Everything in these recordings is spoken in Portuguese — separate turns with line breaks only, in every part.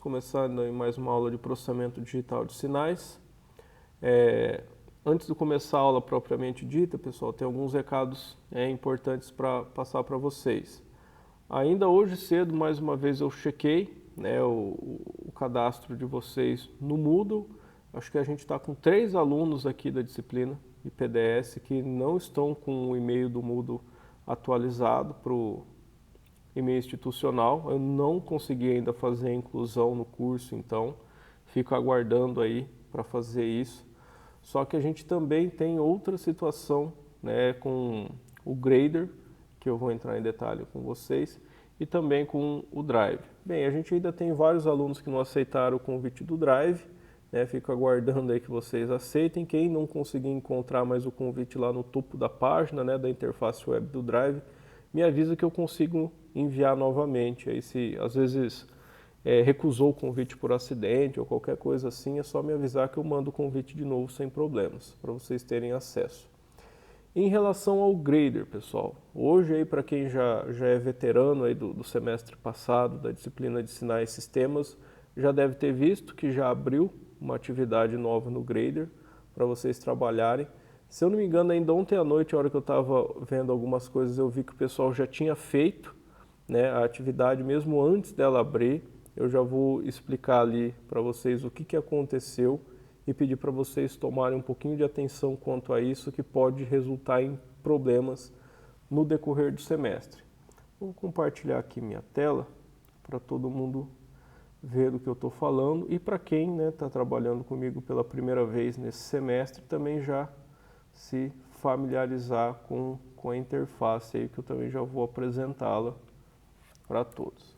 começando aí mais uma aula de processamento digital de sinais. Antes de começar a aula propriamente dita, pessoal, tem alguns recados importantes para passar para vocês. Ainda hoje cedo, mais uma vez, eu chequei, né, o cadastro de vocês no Moodle. Acho que a gente está com 3 alunos aqui da disciplina de PDS que não estão com o e-mail do Moodle atualizado para o e-mail institucional. Eu não consegui ainda fazer a inclusão no curso, então fico aguardando aí para fazer isso. Só que a gente também tem outra situação, né, com o Grader, que eu vou entrar em detalhe com vocês, e também com o Drive. Bem, a gente ainda tem vários alunos que não aceitaram o convite do Drive, né, fico aguardando aí que vocês aceitem. Quem não conseguir encontrar mais o convite lá no topo da página, né, da interface web do Drive, me avisa que eu consigo enviar novamente. Aí se às vezes recusou o convite por acidente ou qualquer coisa assim, é só me avisar que eu mando o convite de novo sem problemas, para vocês terem acesso. Em relação ao Grader, pessoal, hoje aí para quem já é veterano aí do semestre passado da disciplina de sinais e sistemas, já deve ter visto que já abriu uma atividade nova no Grader para vocês trabalharem. Se eu não me engano, ainda ontem à noite, a hora que eu estava vendo algumas coisas, eu vi que o pessoal já tinha feito, né, a atividade mesmo antes dela abrir. Eu já vou explicar ali para vocês o que aconteceu e pedir para vocês tomarem um pouquinho de atenção quanto a isso, que pode resultar em problemas no decorrer do semestre. Vou compartilhar aqui minha tela para todo mundo ver do que eu estou falando, e para quem está trabalhando comigo pela primeira vez nesse semestre, também já se familiarizar com a interface aí, que eu também já vou apresentá-la para todos.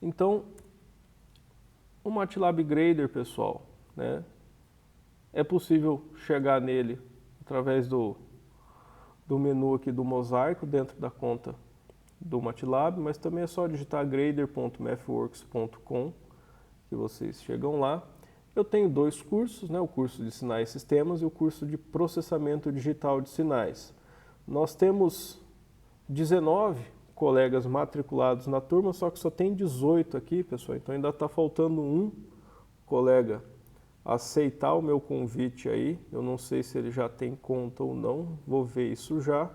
Então, o MATLAB Grader, pessoal, né, é possível chegar nele através do menu aqui do mosaico dentro da conta do MATLAB, mas também é só digitar grader.mathworks.com que vocês chegam lá. Eu tenho 2 cursos, né, o curso de sinais e sistemas e o curso de processamento digital de sinais. Nós temos 19 colegas matriculados na turma, só que só tem 18 aqui, pessoal, então ainda está faltando um colega aceitar o meu convite aí. Eu não sei se ele já tem conta ou não, vou ver isso já.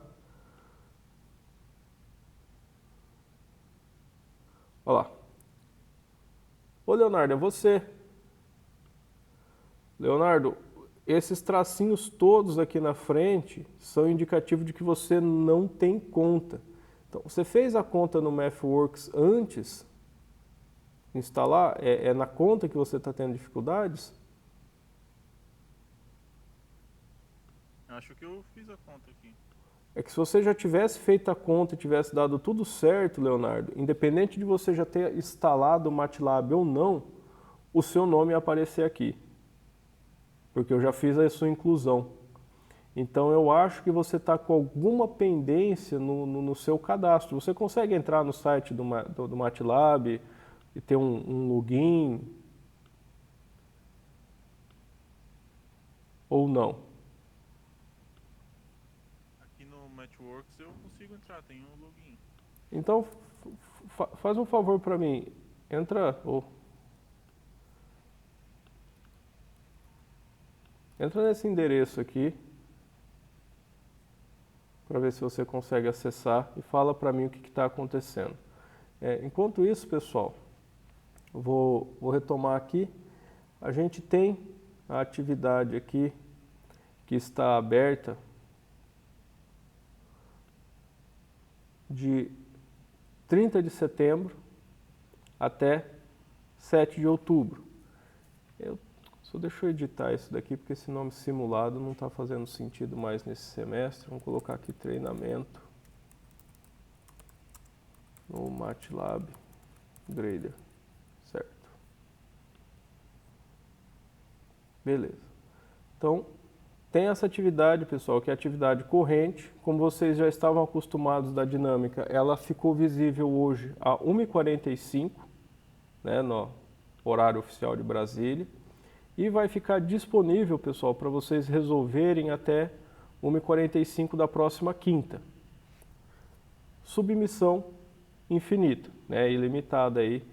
Olha lá. Ô Leonardo, é você. Leonardo, esses tracinhos todos aqui na frente são indicativos de que você não tem conta. Então, você fez a conta no MathWorks antes de instalar? É na conta que você está tendo dificuldades?
Acho que eu fiz a conta aqui.
É que se você já tivesse feito a conta e tivesse dado tudo certo, Leonardo, independente de você já ter instalado o MATLAB ou não, o seu nome ia aparecer aqui, porque eu já fiz a sua inclusão. Então eu acho que você está com alguma pendência no seu cadastro. Você consegue entrar no site do MATLAB e ter um login ou não?
Aqui no MathWorks eu consigo entrar, tem um login.
Então faz um favor para mim, entra nesse endereço aqui, para ver se você consegue acessar e fala para mim o que está acontecendo. Enquanto isso, pessoal, eu vou retomar aqui. A gente tem a atividade aqui que está aberta de 30 de setembro até 7 de outubro. Só deixa eu editar isso daqui, porque esse nome simulado não está fazendo sentido mais nesse semestre. Vamos colocar aqui treinamento no MATLAB Grader, certo? Beleza. Então, tem essa atividade, pessoal, que é a atividade corrente. Como vocês já estavam acostumados da dinâmica, ela ficou visível hoje a 1h45, né, no horário oficial de Brasília. E vai ficar disponível, pessoal, para vocês resolverem até 1h45 da próxima quinta. Submissão infinita, né, ilimitada aí.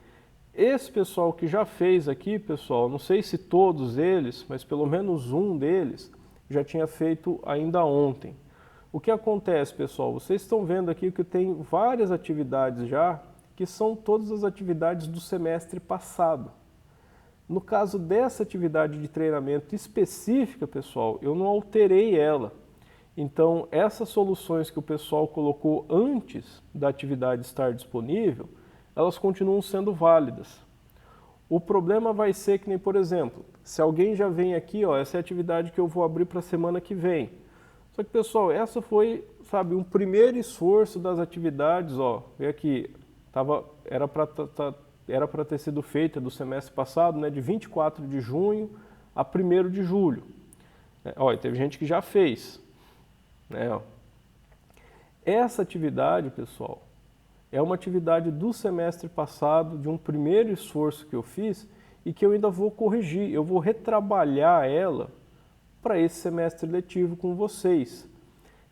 Esse pessoal que já fez aqui, pessoal, não sei se todos eles, mas pelo menos um deles já tinha feito ainda ontem. O que acontece, pessoal? Vocês estão vendo aqui que tem várias atividades já, que são todas as atividades do semestre passado. No caso dessa atividade de treinamento específica, pessoal, eu não alterei ela. Então, essas soluções que o pessoal colocou antes da atividade estar disponível, elas continuam sendo válidas. O problema vai ser que nem, por exemplo, se alguém já vem aqui, ó, essa é a atividade que eu vou abrir para a semana que vem. Só que, pessoal, essa foi, sabe, um primeiro esforço das atividades, ó, vê aqui, era para ter sido feita do semestre passado, né, de 24 de junho a 1º de julho. Ó, e teve gente que já fez. Né, ó. Essa atividade, pessoal, é uma atividade do semestre passado, de um primeiro esforço que eu fiz e que eu ainda vou corrigir, eu vou retrabalhar ela para esse semestre letivo com vocês.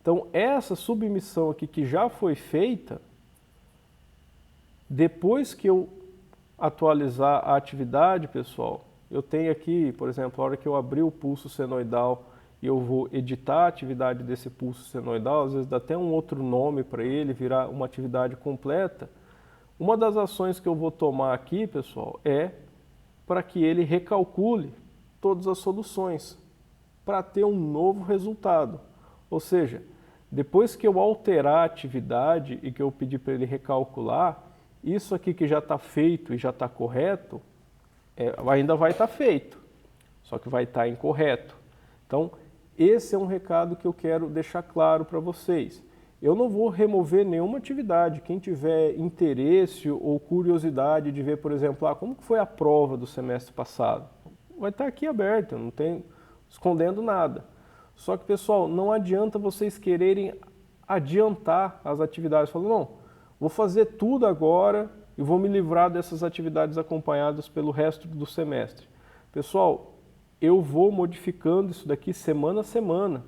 Então, essa submissão aqui que já foi feita, depois que eu atualizar a atividade, pessoal, eu tenho aqui, por exemplo, a hora que eu abrir o pulso senoidal e eu vou editar a atividade desse pulso senoidal, às vezes dá até um outro nome para ele, virar uma atividade completa. Uma das ações que eu vou tomar aqui, pessoal, é para que ele recalcule todas as soluções, para ter um novo resultado. Ou seja, depois que eu alterar a atividade e que eu pedir para ele recalcular, isso aqui que já está feito e já está correto, ainda vai estar feito, só que vai estar incorreto. Então, esse é um recado que eu quero deixar claro para vocês. Eu não vou remover nenhuma atividade. Quem tiver interesse ou curiosidade de ver, por exemplo, como que foi a prova do semestre passado, vai estar aqui aberto, eu não tenho escondendo nada. Só que, pessoal, não adianta vocês quererem adiantar as atividades. Falando, não, vou fazer tudo agora e vou me livrar dessas atividades acompanhadas pelo resto do semestre. Pessoal, eu vou modificando isso daqui semana a semana.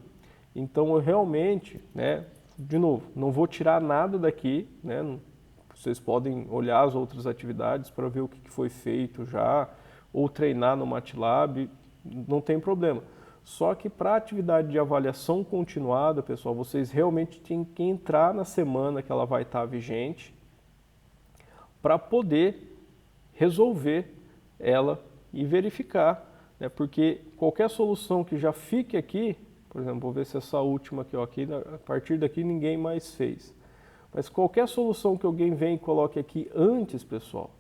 Então, eu realmente, né, de novo, não vou tirar nada daqui, né? Vocês podem olhar as outras atividades para ver o que foi feito já, ou treinar no MATLAB, não tem problema. Só que para a atividade de avaliação continuada, pessoal, vocês realmente têm que entrar na semana que ela vai estar vigente para poder resolver ela e verificar, né? Porque qualquer solução que já fique aqui, por exemplo, vou ver se essa última aqui, ó, a partir daqui ninguém mais fez. Mas qualquer solução que alguém venha e coloque aqui antes, pessoal,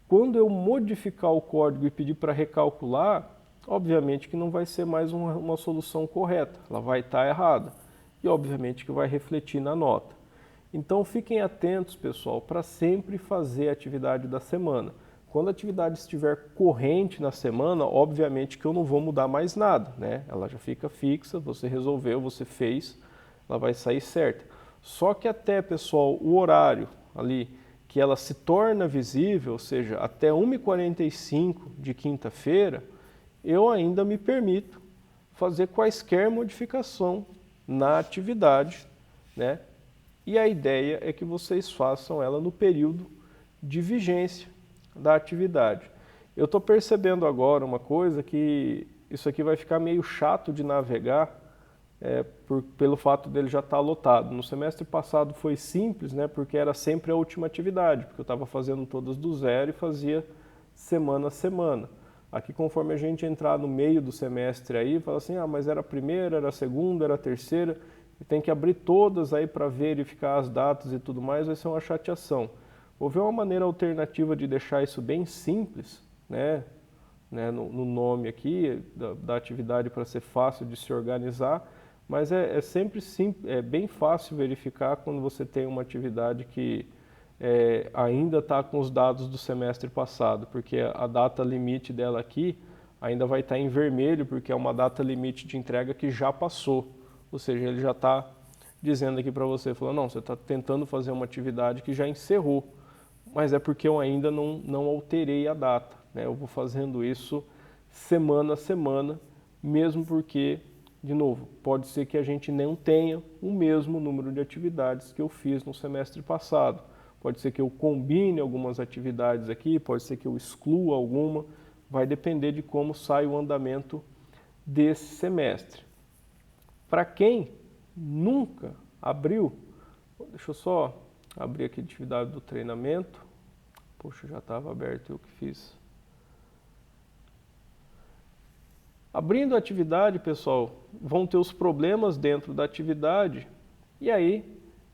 quando eu modificar o código e pedir para recalcular, obviamente que não vai ser mais uma solução correta, ela vai estar errada. E obviamente que vai refletir na nota. Então fiquem atentos, pessoal, para sempre fazer a atividade da semana. Quando a atividade estiver corrente na semana, obviamente que eu não vou mudar mais nada, né? Ela já fica fixa, você resolveu, você fez, ela vai sair certa. Só que até, pessoal, o horário ali que ela se torna visível, ou seja, até 1h45 de quinta-feira, eu ainda me permito fazer quaisquer modificação na atividade, né? E a ideia é que vocês façam ela no período de vigência da atividade. Eu estou percebendo agora uma coisa, que isso aqui vai ficar meio chato de navegar, pelo fato dele já estar lotado. No semestre passado foi simples, né, porque era sempre a última atividade, porque eu estava fazendo todas do zero e fazia semana a semana. Aqui, conforme a gente entrar no meio do semestre aí, fala assim, mas era a primeira, era a segunda, era a terceira, e tem que abrir todas aí para verificar as datas e tudo mais, vai ser uma chateação. Vou ver uma maneira alternativa de deixar isso bem simples, né, no nome aqui da atividade, para ser fácil de se organizar, mas é sempre simples, é bem fácil verificar quando você tem uma atividade que ainda está com os dados do semestre passado, porque a data limite dela aqui ainda vai estar em vermelho, porque é uma data limite de entrega que já passou, ou seja, ele já está dizendo aqui para você, falando, não, você está tentando fazer uma atividade que já encerrou, mas é porque eu ainda não alterei a data, né? Eu vou fazendo isso semana a semana, mesmo porque, de novo, pode ser que a gente não tenha o mesmo número de atividades que eu fiz no semestre passado. pode ser que eu combine algumas atividades aqui, pode ser que eu exclua alguma, vai depender de como sai o andamento desse semestre. Para quem nunca abriu, deixa eu só abrir aqui a atividade do treinamento. Poxa, já estava aberto, eu que fiz. Abrindo a atividade, pessoal, vão ter os problemas dentro da atividade e aí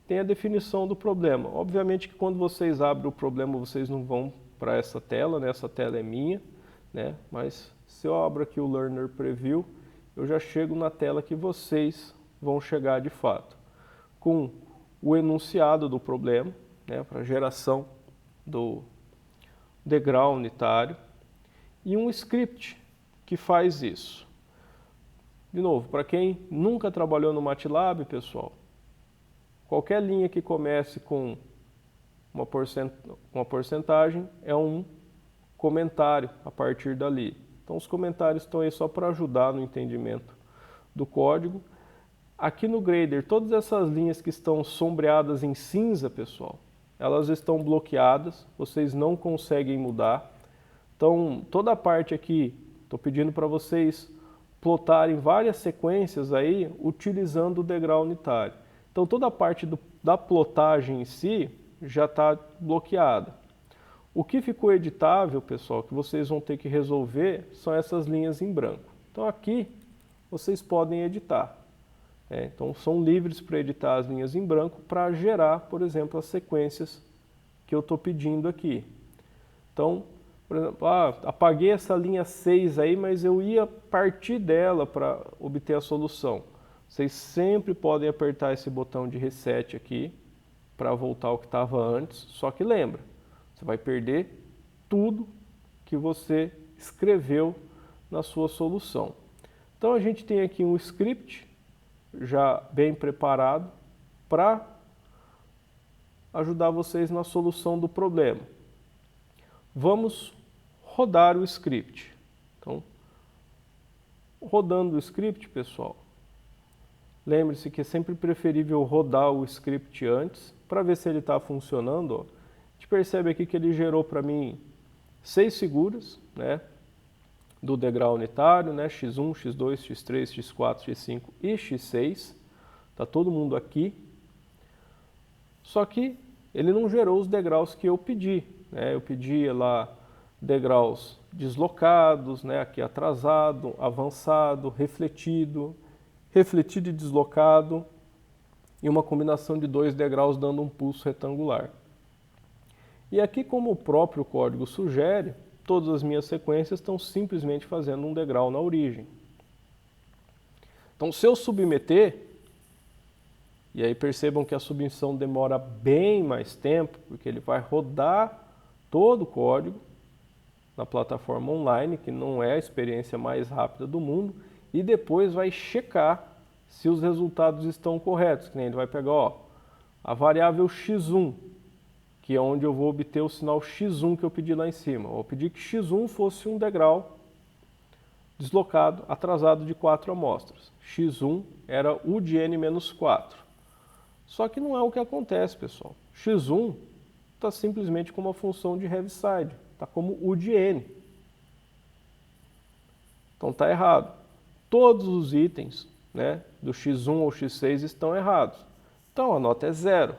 tem a definição do problema. Obviamente que quando vocês abrem o problema, vocês não vão para essa tela, né? Essa tela é minha, né? Mas se eu abro aqui o Learner Preview, eu já chego na tela que vocês vão chegar de fato, com o enunciado do problema, né? Para geração do degrau unitário e um script que faz isso. De novo, para quem nunca trabalhou no MATLAB, pessoal, qualquer linha que comece com uma porcentagem é um comentário a partir dali. Então os comentários estão aí só para ajudar no entendimento do código. Aqui no Grader, todas essas linhas que estão sombreadas em cinza, pessoal, elas estão bloqueadas, vocês não conseguem mudar. Então toda a parte aqui, estou pedindo para vocês plotarem várias sequências aí utilizando o degrau unitário. Então toda a parte da plotagem em si já está bloqueada. O que ficou editável, pessoal, que vocês vão ter que resolver são essas linhas em branco. Então aqui vocês podem editar. Então são livres para editar as linhas em branco para gerar, por exemplo, as sequências que eu estou pedindo aqui. Então, por exemplo, apaguei essa linha 6 aí, mas eu ia partir dela para obter a solução. Vocês sempre podem apertar esse botão de reset aqui para voltar ao que estava antes, só que lembra, você vai perder tudo que você escreveu na sua solução. Então a gente tem aqui um script já bem preparado para ajudar vocês na solução do problema. Vamos rodar o script. Então, rodando o script, pessoal, lembre-se que é sempre preferível rodar o script antes, para ver se ele está funcionando. A gente percebe aqui que ele gerou para mim 6 figuras, né, do degrau unitário, né, x1, x2, x3, x4, x5 e x6. Está todo mundo aqui. Só que ele não gerou os degraus que eu pedi. Eu pedi lá degraus deslocados, né, aqui atrasado, avançado, refletido, refletido e deslocado, e uma combinação de 2 degraus dando um pulso retangular. E aqui, como o próprio código sugere, todas as minhas sequências estão simplesmente fazendo um degrau na origem. Então, se eu submeter, e aí percebam que a submissão demora bem mais tempo, porque ele vai rodar todo o código na plataforma online, que não é a experiência mais rápida do mundo, e depois vai checar se os resultados estão corretos. Que nem ele vai pegar a variável x1, que é onde eu vou obter o sinal x1 que eu pedi lá em cima. Eu pedi que x1 fosse um degrau deslocado, atrasado de 4 amostras. x1 era u de n-4. Só que não é o que acontece, pessoal. x1 está simplesmente como uma função de Heaviside, está como u de n. Então está errado. Todos os itens, né, do x1 ou x6 estão errados. Então a nota é 0.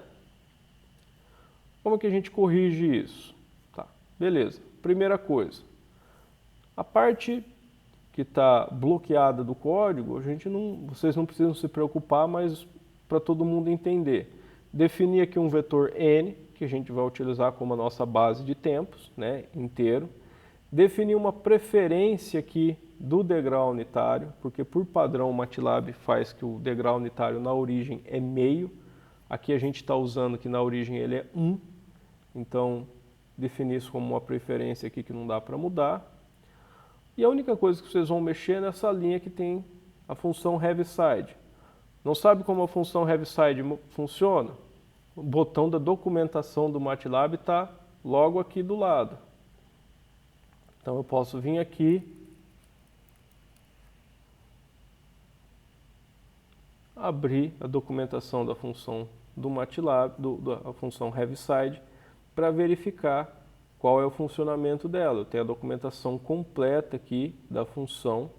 Como que a gente corrige isso? Tá, beleza. Primeira coisa, a parte que está bloqueada do código, vocês não precisam se preocupar, mas para todo mundo entender. Definir aqui um vetor n, que a gente vai utilizar como a nossa base de tempos, né, inteiro. Definir uma preferência aqui do degrau unitário, porque por padrão o MATLAB faz que o degrau unitário na origem é meio. Aqui a gente está usando que na origem ele é 1. Então, definir isso como uma preferência aqui que não dá para mudar. E a única coisa que vocês vão mexer é nessa linha que tem a função Heaviside. Não sabe como a função Heaviside funciona? O botão da documentação do MATLAB está logo aqui do lado. Então eu posso vir aqui, abrir a documentação da função do MATLAB, a função Heaviside, para verificar qual é o funcionamento dela. Eu tenho a documentação completa aqui da função,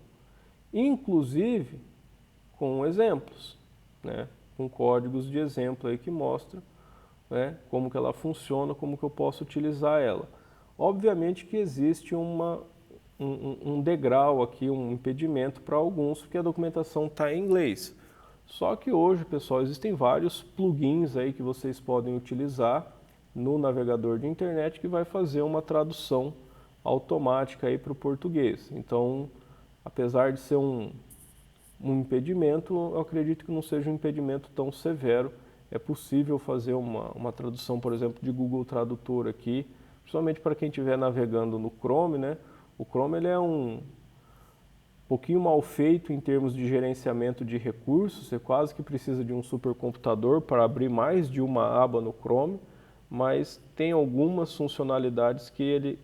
inclusive com exemplos, né? Com códigos de exemplo aí que mostram, né, como que ela funciona, como que eu posso utilizar ela. Obviamente que existe um degrau aqui, um impedimento para alguns, porque a documentação está em inglês. Só que hoje, pessoal, existem vários plugins aí que vocês podem utilizar no navegador de internet que vai fazer uma tradução automática aí para o português. Então, apesar de ser um impedimento, eu acredito que não seja um impedimento tão severo. É possível fazer uma tradução, por exemplo, de Google Tradutor aqui, principalmente para quem estiver navegando no Chrome, né? O Chrome ele é um pouquinho mal feito em termos de gerenciamento de recursos, você quase que precisa de um supercomputador para abrir mais de uma aba no Chrome, mas tem algumas funcionalidades que ele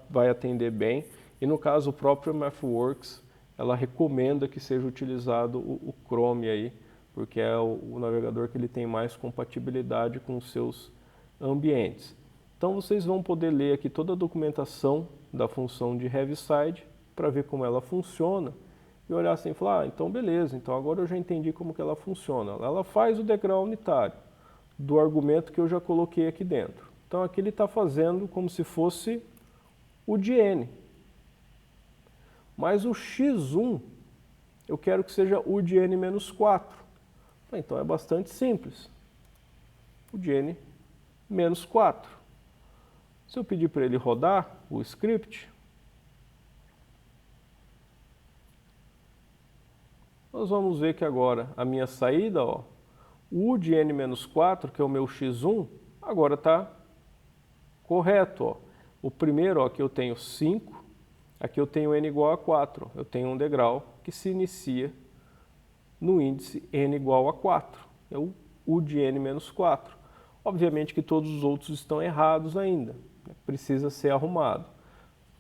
vai atender bem, e no caso o próprio MathWorks, ela recomenda que seja utilizado o Chrome aí, porque é o navegador que ele tem mais compatibilidade com os seus ambientes. Então vocês vão poder ler aqui toda a documentação da função de Heaviside para ver como ela funciona e olhar assim e falar, então beleza, então agora eu já entendi como que ela funciona. Ela faz o degrau unitário do argumento que eu já coloquei aqui dentro. Então aqui ele está fazendo como se fosse o de n. Mas o x1 eu quero que seja o de n menos 4. Então é bastante simples. O de n menos 4. Se eu pedir para ele rodar o script, nós vamos ver que agora a minha saída, ó, o u de n menos 4, que é o meu x1, agora está correto. Ó. O primeiro, ó, aqui eu tenho 5, aqui eu tenho n igual a 4. Eu tenho um degrau que se inicia no índice n igual a 4. É o u de n menos 4. Obviamente que todos os outros estão errados ainda. Precisa ser arrumado.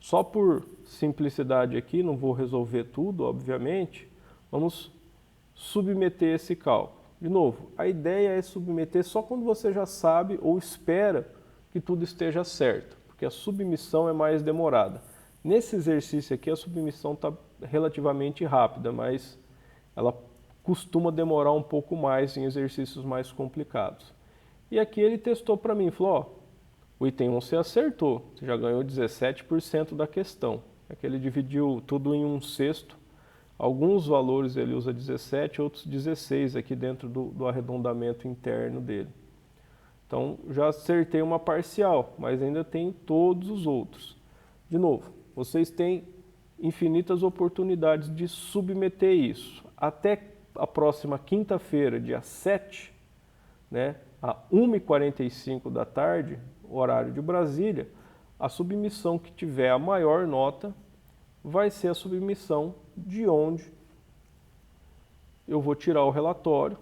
Só por simplicidade aqui, não vou resolver tudo, obviamente, vamos submeter esse cálculo. De novo, a ideia é submeter só quando você já sabe ou espera que tudo esteja certo, porque a submissão é mais demorada. Nesse exercício aqui, a submissão está relativamente rápida, mas ela costuma demorar um pouco mais em exercícios mais complicados. E aqui ele testou para mim, falou, ó, o item 1 você acertou, você já ganhou 17% da questão. É que ele dividiu tudo em 1/6. Alguns valores ele usa 17, outros 16 aqui dentro do arredondamento interno dele. Então já acertei uma parcial, mas ainda tem todos os outros. De novo, vocês têm infinitas oportunidades de submeter isso. Até a próxima quinta-feira, dia 7, né, a 1h45 da tarde, horário de Brasília, a submissão que tiver a maior nota vai ser a submissão de onde eu vou tirar o relatório,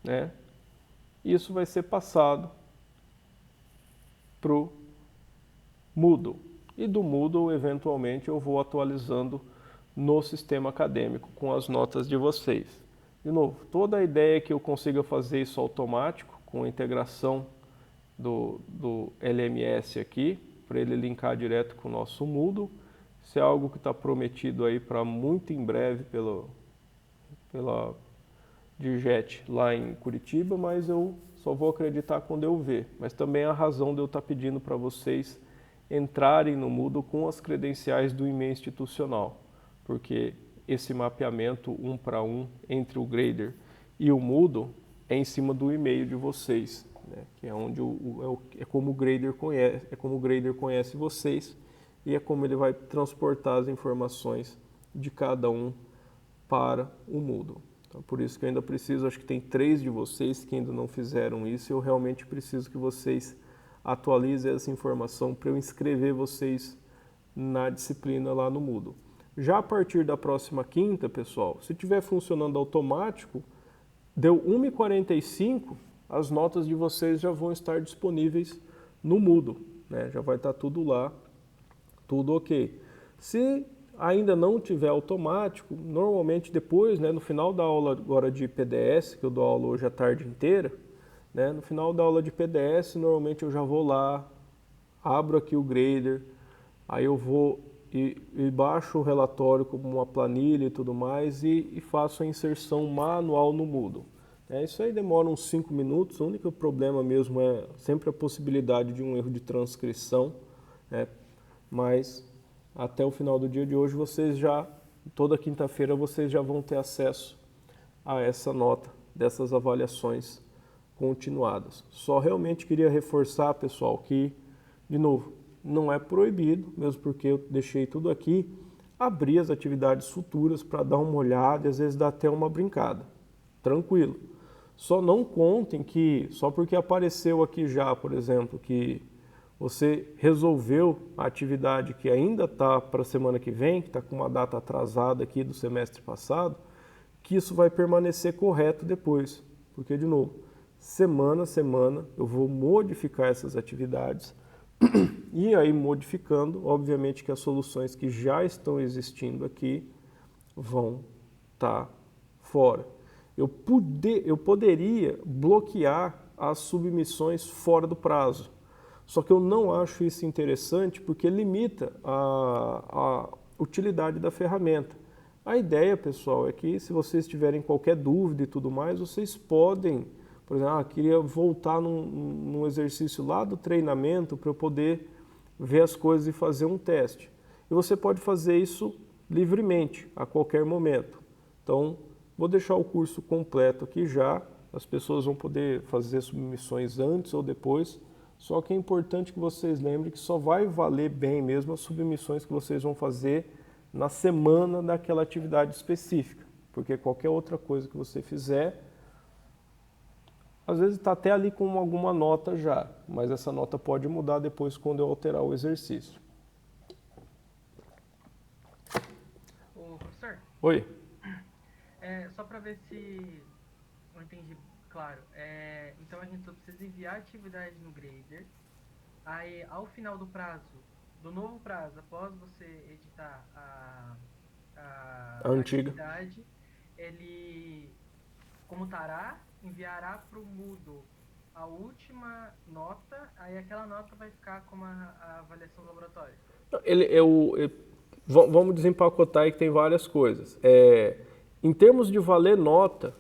né? Isso vai ser passado para o Moodle. E do Moodle, eventualmente, eu vou atualizando no sistema acadêmico com as notas de vocês. De novo, toda a ideia é que eu consiga fazer isso automático, com a integração do LMS aqui, para ele linkar direto com o nosso Moodle. Isso é algo que está prometido aí para muito em breve pela Dirjet lá em Curitiba, mas eu só vou acreditar quando eu ver. Mas também a razão de eu estar pedindo para vocês entrarem no Moodle com as credenciais do e-mail institucional, porque esse mapeamento 1 para 1 entre o Grader e o Moodle é em cima do e-mail de vocês, né? Que é onde é como o Grader conhece vocês e é como ele vai transportar as informações de cada um para o Moodle. Então, por isso que eu ainda preciso, acho que tem 3 de vocês que ainda não fizeram isso, e eu realmente preciso que vocês atualizem essa informação para eu inscrever vocês na disciplina lá no Moodle. Já a partir da próxima quinta, pessoal, se estiver funcionando automático, deu 1h45, as notas de vocês já vão estar disponíveis no Moodle, né? Já vai estar tudo lá, tudo ok. Se ainda não tiver automático, normalmente depois, né, no final da aula agora de PDS, que eu dou aula hoje a tarde inteira, né? No final da aula de PDS, normalmente eu já vou lá, abro aqui o grader, aí eu vou e baixo o relatório como uma planilha e tudo mais e faço a inserção manual no Moodle. Isso aí demora uns 5 minutos, o único problema mesmo é sempre a possibilidade de um erro de transcrição, né? Mas até o final do dia de hoje toda quinta-feira vocês já vão ter acesso a essa nota dessas avaliações continuadas. Só realmente queria reforçar, pessoal, que, de novo, não é proibido, mesmo porque eu deixei tudo aqui, abrir as atividades futuras para dar uma olhada e às vezes dar até uma brincada. Tranquilo. Só não contem que, só porque apareceu aqui já, por exemplo, que você resolveu a atividade que ainda está para a semana que vem, que está com uma data atrasada aqui do semestre passado, que isso vai permanecer correto depois. Porque, de novo, semana a semana eu vou modificar essas atividades e aí modificando, obviamente que as soluções que já estão existindo aqui vão estar fora. Eu poderia bloquear as submissões fora do prazo, só que eu não acho isso interessante porque limita a utilidade da ferramenta. A ideia, pessoal, é que se vocês tiverem qualquer dúvida e tudo mais, vocês podem, por exemplo, queria voltar num exercício lá do treinamento para eu poder ver as coisas e fazer um teste. E você pode fazer isso livremente, a qualquer momento. Então, vou deixar o curso completo aqui já, as pessoas vão poder fazer submissões antes ou depois, só que é importante que vocês lembrem que só vai valer bem mesmo as submissões que vocês vão fazer na semana daquela atividade específica, porque qualquer outra coisa que você fizer, às vezes está até ali com alguma nota já, mas essa nota pode mudar depois quando eu alterar o exercício.
Ô, professor?
Oi.
Só para ver se eu entendi claro. Então a gente só precisa enviar a atividade no grader. Aí, ao final do novo prazo, após você editar a
antiga
atividade, ele comutará, enviará para o Moodle a última nota, aí aquela nota vai ficar como a avaliação do laboratório.
Vamos desempacotar aí que tem várias coisas. Em termos de valer nota,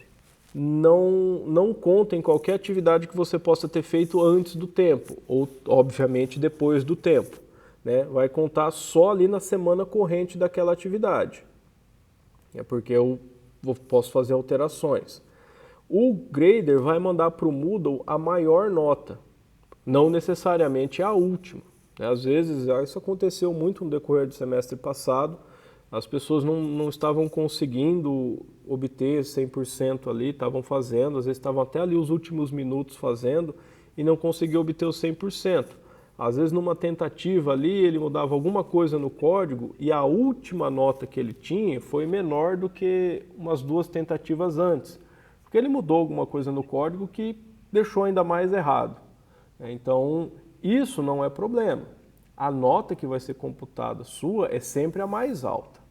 não contem qualquer atividade que você possa ter feito antes do tempo, ou obviamente depois do tempo, né? Vai contar só ali na semana corrente daquela atividade. É porque eu posso fazer alterações. O grader vai mandar para o Moodle a maior nota, não necessariamente a última. Às vezes, isso aconteceu muito no decorrer do semestre passado, as pessoas não estavam conseguindo obter 100% ali, estavam fazendo, às vezes estavam até ali os últimos minutos fazendo e não conseguiam obter o 100%. Às vezes numa tentativa ali ele mudava alguma coisa no código e a última nota que ele tinha foi menor do que umas 2 tentativas antes, porque ele mudou alguma coisa no código que deixou ainda mais errado. Então isso não é problema. A nota que vai ser computada sua é sempre a mais alta.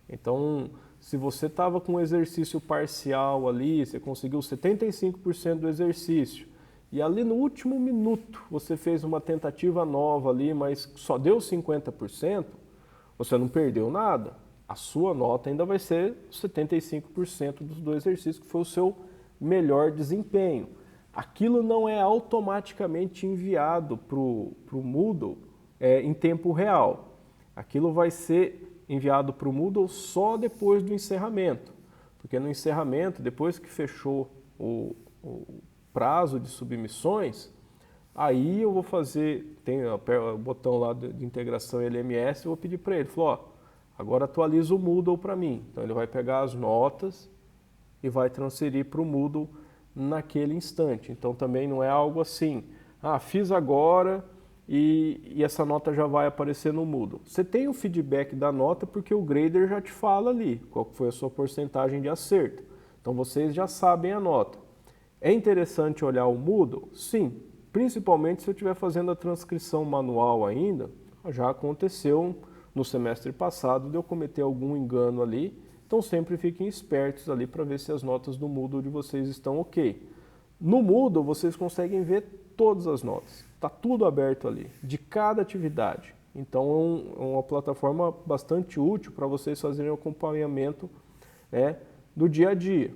Então, se você estava com um exercício parcial ali, você conseguiu 75% do exercício, e ali no último minuto você fez uma tentativa nova ali, mas só deu 50%, você não perdeu nada. A sua nota ainda vai ser 75% do exercício, que foi o seu melhor desempenho. Aquilo não é automaticamente enviado para o Moodle em tempo real. Aquilo vai ser enviado para o Moodle só depois do encerramento, porque no encerramento, depois que fechou o prazo de submissões, aí eu vou fazer, tem o botão lá de integração LMS, eu vou pedir para ele, agora atualiza o Moodle para mim. Então ele vai pegar as notas e vai transferir para o Moodle naquele instante. Então também não é algo assim, fiz agora e essa nota já vai aparecer no Moodle. Você tem o feedback da nota porque o grader já te fala ali qual foi a sua porcentagem de acerto. Então vocês já sabem a nota. É interessante olhar o Moodle? Sim, principalmente se eu estiver fazendo a transcrição manual ainda. Já aconteceu no semestre passado de eu cometer algum engano ali. Então sempre fiquem espertos ali para ver se as notas do Moodle de vocês estão ok. No Moodle, vocês conseguem ver todas as notas. Está tudo aberto ali, de cada atividade. Então, é uma plataforma bastante útil para vocês fazerem o acompanhamento, né, do dia a dia.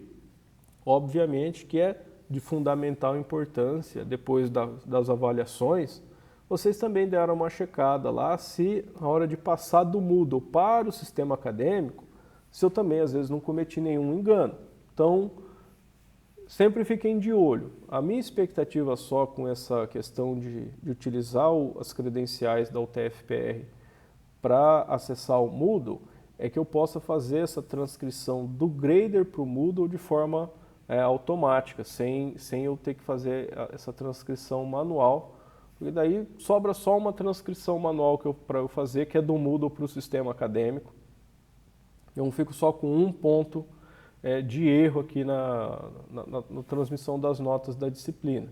Obviamente que é de fundamental importância, depois das avaliações, vocês também deram uma checada lá se, na hora de passar do Moodle para o sistema acadêmico, se eu também, às vezes, não cometi nenhum engano. Então, sempre fiquem de olho. A minha expectativa só com essa questão de utilizar as credenciais da UTF-PR para acessar o Moodle é que eu possa fazer essa transcrição do Grader para o Moodle de forma automática, sem eu ter que fazer essa transcrição manual, porque daí sobra só uma transcrição manual para eu fazer, que é do Moodle para o sistema acadêmico. Eu não fico só com um ponto de erro aqui na transmissão das notas da disciplina.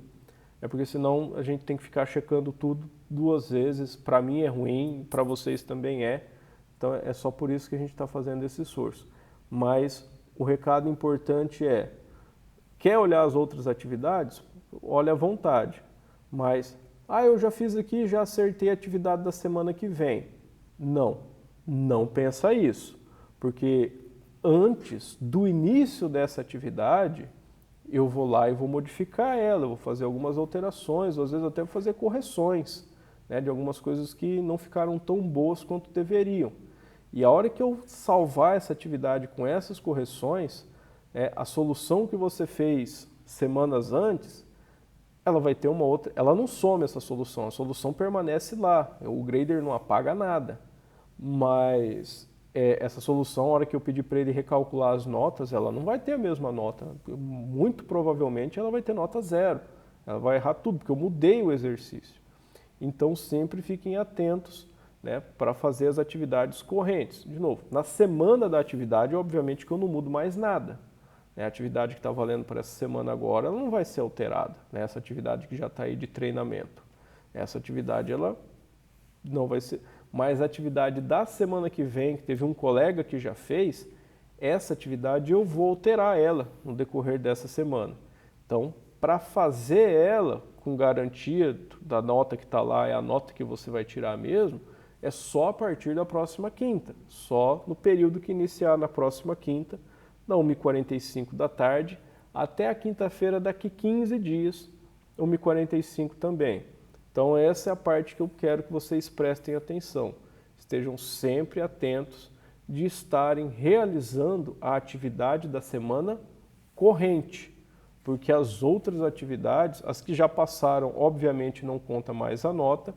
É porque senão a gente tem que ficar checando tudo 2 vezes. Para mim é ruim, para vocês também é. Então é só por isso que a gente está fazendo esse esforço. Mas o recado importante é, quer olhar as outras atividades? Olha à vontade. Mas, eu já fiz aqui, já acertei a atividade da semana que vem. Não pensa isso. Porque antes do início dessa atividade, eu vou lá e vou modificar ela, eu vou fazer algumas alterações, ou às vezes até vou fazer correções, né, de algumas coisas que não ficaram tão boas quanto deveriam. E a hora que eu salvar essa atividade com essas correções, a solução que você fez semanas antes, ela vai ter uma outra, ela não some essa solução, a solução permanece lá, o grader não apaga nada, mas essa solução, a hora que eu pedir para ele recalcular as notas, ela não vai ter a mesma nota. Muito provavelmente ela vai ter nota 0. Ela vai errar tudo, porque eu mudei o exercício. Então, sempre fiquem atentos, né, para fazer as atividades correntes. De novo, na semana da atividade, obviamente que eu não mudo mais nada. A atividade que está valendo para essa semana agora, ela não vai ser alterada. Né? Essa atividade que já está aí de treinamento. Essa atividade, ela não vai ser... Mas a atividade da semana que vem, que teve um colega que já fez, essa atividade eu vou alterar ela no decorrer dessa semana. Então, para fazer ela com garantia da nota que está lá, é a nota que você vai tirar mesmo, é só a partir da próxima quinta. Só no período que iniciar na próxima quinta, da 1h45 da tarde, até a quinta-feira daqui 15 dias, 1h45 também. Então essa é a parte que eu quero que vocês prestem atenção. Estejam sempre atentos de estarem realizando a atividade da semana corrente, porque as outras atividades, as que já passaram, obviamente não conta mais a nota,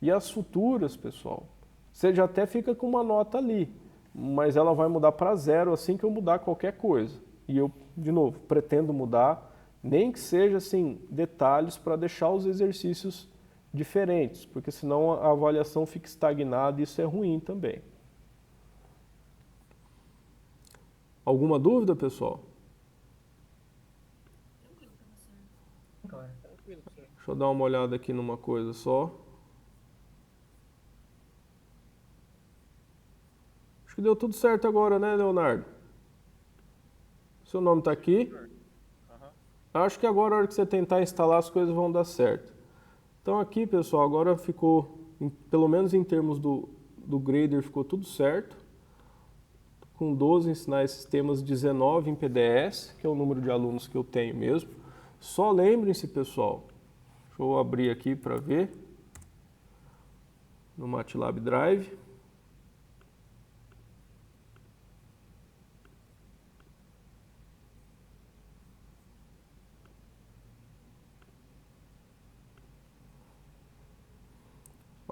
e as futuras, pessoal, você já até fica com uma nota ali, mas ela vai mudar para 0 assim que eu mudar qualquer coisa. E eu, de novo, pretendo mudar, nem que seja assim, detalhes para deixar os exercícios diferentes, porque senão a avaliação fica estagnada e isso é ruim também. Alguma dúvida, pessoal? Deixa eu dar uma olhada aqui numa coisa só. Acho que deu tudo certo agora, né, Leonardo? Seu nome está aqui. Acho que agora, a hora que você tentar instalar, as coisas vão dar certo. Então aqui, pessoal, agora ficou, pelo menos em termos do grader, ficou tudo certo. Com 12 ensinar esses temas, 19 em PDS, que é o número de alunos que eu tenho mesmo. Só lembrem-se, pessoal, deixa eu abrir aqui para ver, no MATLAB Drive.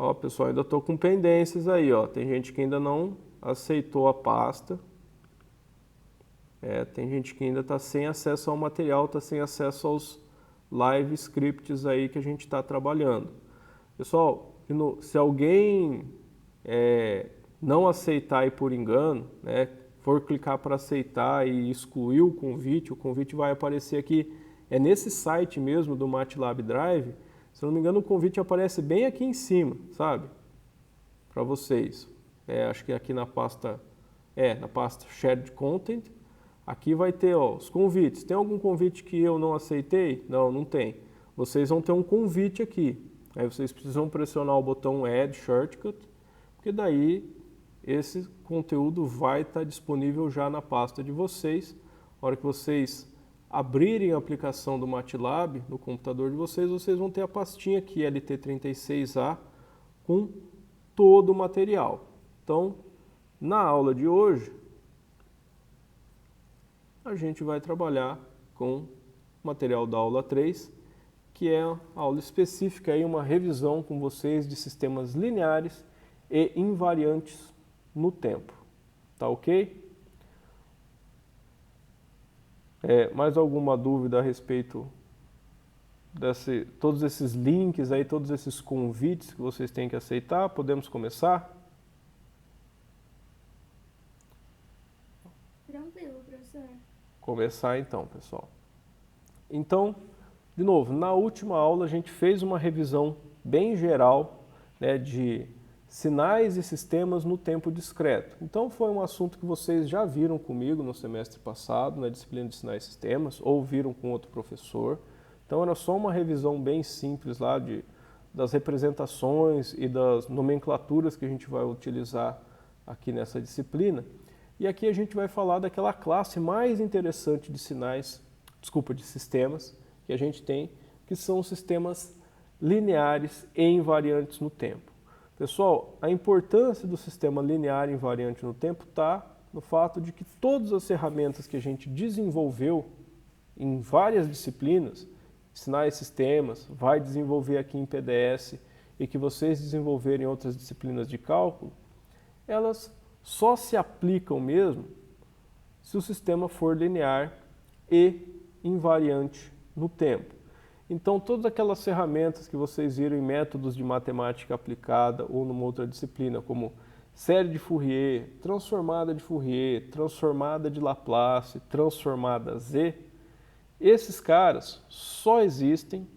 Ó, pessoal, ainda estou com pendências aí, ó. Tem gente que ainda não aceitou a pasta. Tem gente que ainda está sem acesso ao material, está sem acesso aos live scripts aí que a gente está trabalhando. Pessoal, se alguém não aceitar aí por engano, né, for clicar para aceitar e excluir o convite vai aparecer aqui. É nesse site mesmo do MATLAB Drive. Se não me engano, o convite aparece bem aqui em cima, sabe? Para vocês. Acho que aqui na pasta Shared Content. Aqui vai ter os convites. Tem algum convite que eu não aceitei? Não, não tem. Vocês vão ter um convite aqui. Aí vocês precisam pressionar o botão Add Shortcut, porque daí esse conteúdo vai estar disponível já na pasta de vocês. Na hora que vocês abrirem a aplicação do MATLAB no computador de vocês, vocês vão ter a pastinha aqui, LT36A, com todo o material. Então, na aula de hoje, a gente vai trabalhar com o material da aula 3, que é a aula específica, aí, uma revisão com vocês de sistemas lineares e invariantes no tempo. Tá ok? Mais alguma dúvida a respeito todos esses links aí, todos esses convites que vocês têm que aceitar? Podemos começar?
Tranquilo, professor.
Começar então, pessoal. Então, de novo, na última aula a gente fez uma revisão bem geral, né, de sinais e sistemas no tempo discreto. Então foi um assunto que vocês já viram comigo no semestre passado, na disciplina de sinais e sistemas, ou viram com outro professor. Então era só uma revisão bem simples lá das representações e das nomenclaturas que a gente vai utilizar aqui nessa disciplina. E aqui a gente vai falar daquela classe mais interessante de de sistemas que a gente tem, que são os sistemas lineares e invariantes no tempo. Pessoal, a importância do sistema linear e invariante no tempo está no fato de que todas as ferramentas que a gente desenvolveu em várias disciplinas, sinais e sistemas, vai desenvolver aqui em PDS e que vocês desenvolverem em outras disciplinas de cálculo, elas só se aplicam mesmo se o sistema for linear e invariante no tempo. Então, todas aquelas ferramentas que vocês viram em métodos de matemática aplicada ou numa outra disciplina, como série de Fourier, transformada de Fourier, transformada de Laplace, transformada Z, esses caras só existem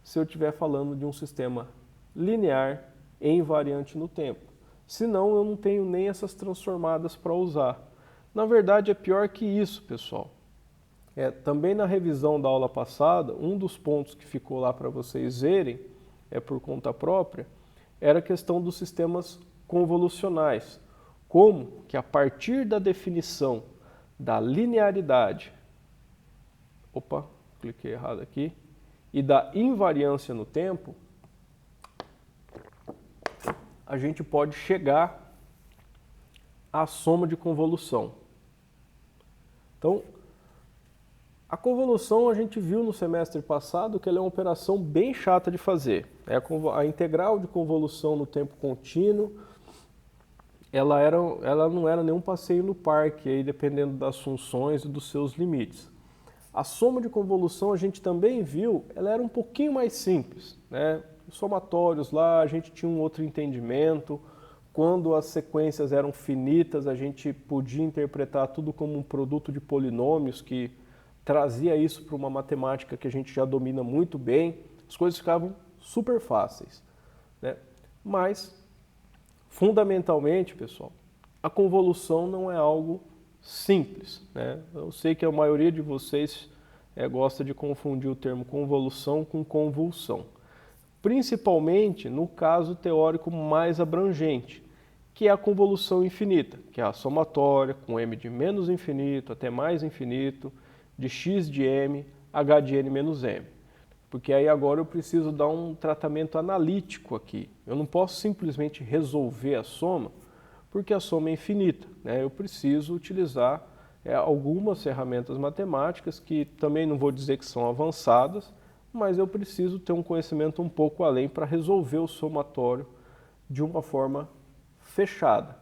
se eu estiver falando de um sistema linear e invariante no tempo. Senão, eu não tenho nem essas transformadas para usar. Na verdade, é pior que isso, pessoal. Também na revisão da aula passada, um dos pontos que ficou lá para vocês verem, por conta própria, era a questão dos sistemas convolucionais. Como que a partir da definição da linearidade, cliquei errado aqui, e da invariância no tempo, a gente pode chegar à soma de convolução. Então, a convolução a gente viu no semestre passado que ela é uma operação bem chata de fazer. A integral de convolução no tempo contínuo, ela não era nenhum passeio no parque, aí, dependendo das funções e dos seus limites. A soma de convolução a gente também viu, ela era um pouquinho mais simples, né? Os somatórios lá a gente tinha um outro entendimento. Quando as sequências eram finitas, a gente podia interpretar tudo como um produto de polinômios que trazia isso para uma matemática que a gente já domina muito bem, as coisas ficavam super fáceis, né? Mas, fundamentalmente, pessoal, a convolução não é algo simples, né? Eu sei que a maioria de vocês gosta de confundir o termo convolução com convulsão, principalmente no caso teórico mais abrangente, que é a convolução infinita, que é a somatória com m de menos infinito até mais infinito, de x de m, h de n menos m. Porque aí agora eu preciso dar um tratamento analítico aqui. Eu não posso simplesmente resolver a soma, porque a soma é infinita, né? Eu preciso utilizar algumas ferramentas matemáticas, que também não vou dizer que são avançadas, mas eu preciso ter um conhecimento um pouco além para resolver o somatório de uma forma fechada.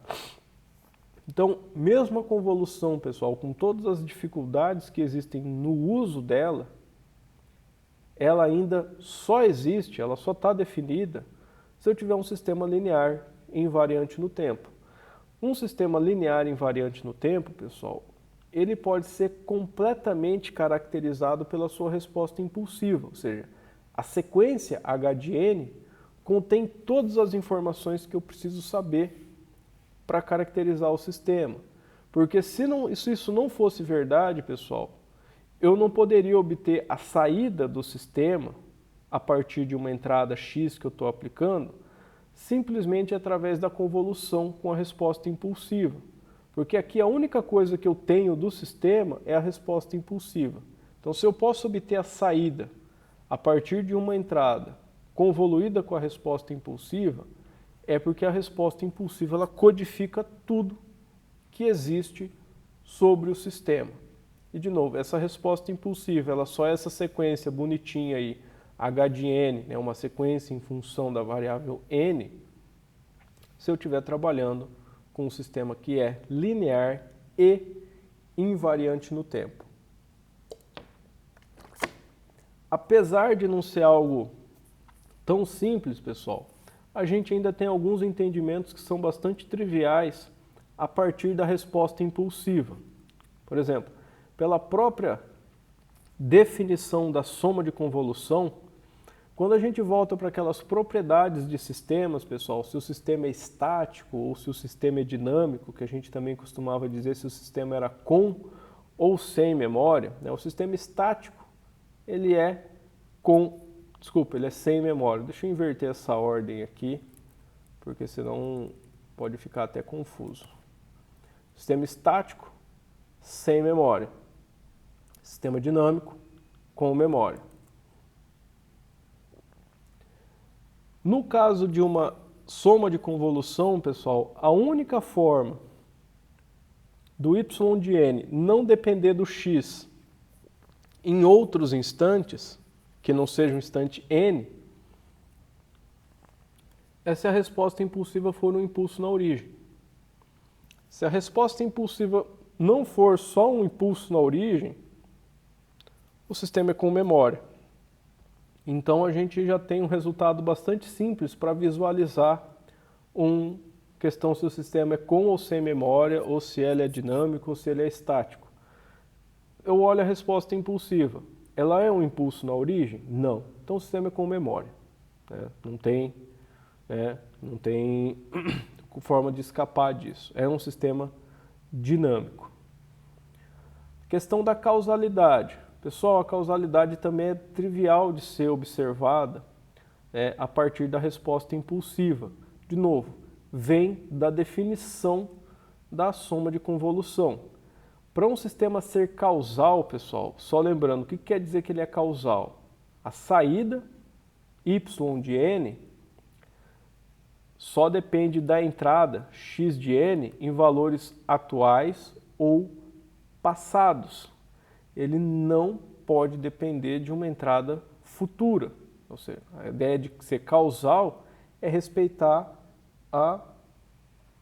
Então, mesmo a convolução, pessoal, com todas as dificuldades que existem no uso dela, ela ainda só existe, ela só está definida se eu tiver um sistema linear invariante no tempo. Um sistema linear invariante no tempo, pessoal, ele pode ser completamente caracterizado pela sua resposta impulsiva, ou seja, a sequência h de n contém todas as informações que eu preciso saber para caracterizar o sistema. Porque se isso não fosse verdade, pessoal, eu não poderia obter a saída do sistema a partir de uma entrada X que eu estou aplicando, simplesmente através da convolução com a resposta impulsiva. Porque aqui a única coisa que eu tenho do sistema é a resposta impulsiva. Então, se eu posso obter a saída a partir de uma entrada convoluída com a resposta impulsiva, é porque a resposta impulsiva ela codifica tudo que existe sobre o sistema. E, de novo, essa resposta impulsiva, ela só é essa sequência bonitinha aí, h de n, né, uma sequência em função da variável n, se eu estiver trabalhando com um sistema que é linear e invariante no tempo. Apesar de não ser algo tão simples, pessoal, a gente ainda tem alguns entendimentos que são bastante triviais a partir da resposta impulsiva. Por exemplo, pela própria definição da soma de convolução, quando a gente volta para aquelas propriedades de sistemas, pessoal, se o sistema é estático ou se o sistema é dinâmico, que a gente também costumava dizer se o sistema era com ou sem memória, né? O sistema estático, ele é sem memória. Deixa eu inverter essa ordem aqui, porque senão pode ficar até confuso. Sistema estático, sem memória. Sistema dinâmico, com memória. No caso de uma soma de convolução, pessoal, a única forma do y de n não depender do x em outros instantes, que não seja um instante n, é se a resposta impulsiva for um impulso na origem. Se a resposta impulsiva não for só um impulso na origem, o sistema é com memória. Então a gente já tem um resultado bastante simples para visualizar uma questão se o sistema é com ou sem memória, ou se ele é dinâmico, ou se ele é estático. Eu olho a resposta impulsiva. Ela é um impulso na origem? Não. Então o sistema é com memória. Né? Não tem forma de escapar disso. É um sistema dinâmico. Questão da causalidade. Pessoal, a causalidade também é trivial de ser observada a partir da resposta impulsiva. De novo, vem da definição da soma de convolução. Para um sistema ser causal, pessoal, só lembrando, o que quer dizer que ele é causal? A saída y de n só depende da entrada x de n em valores atuais ou passados. Ele não pode depender de uma entrada futura. Ou seja, a ideia de ser causal é respeitar a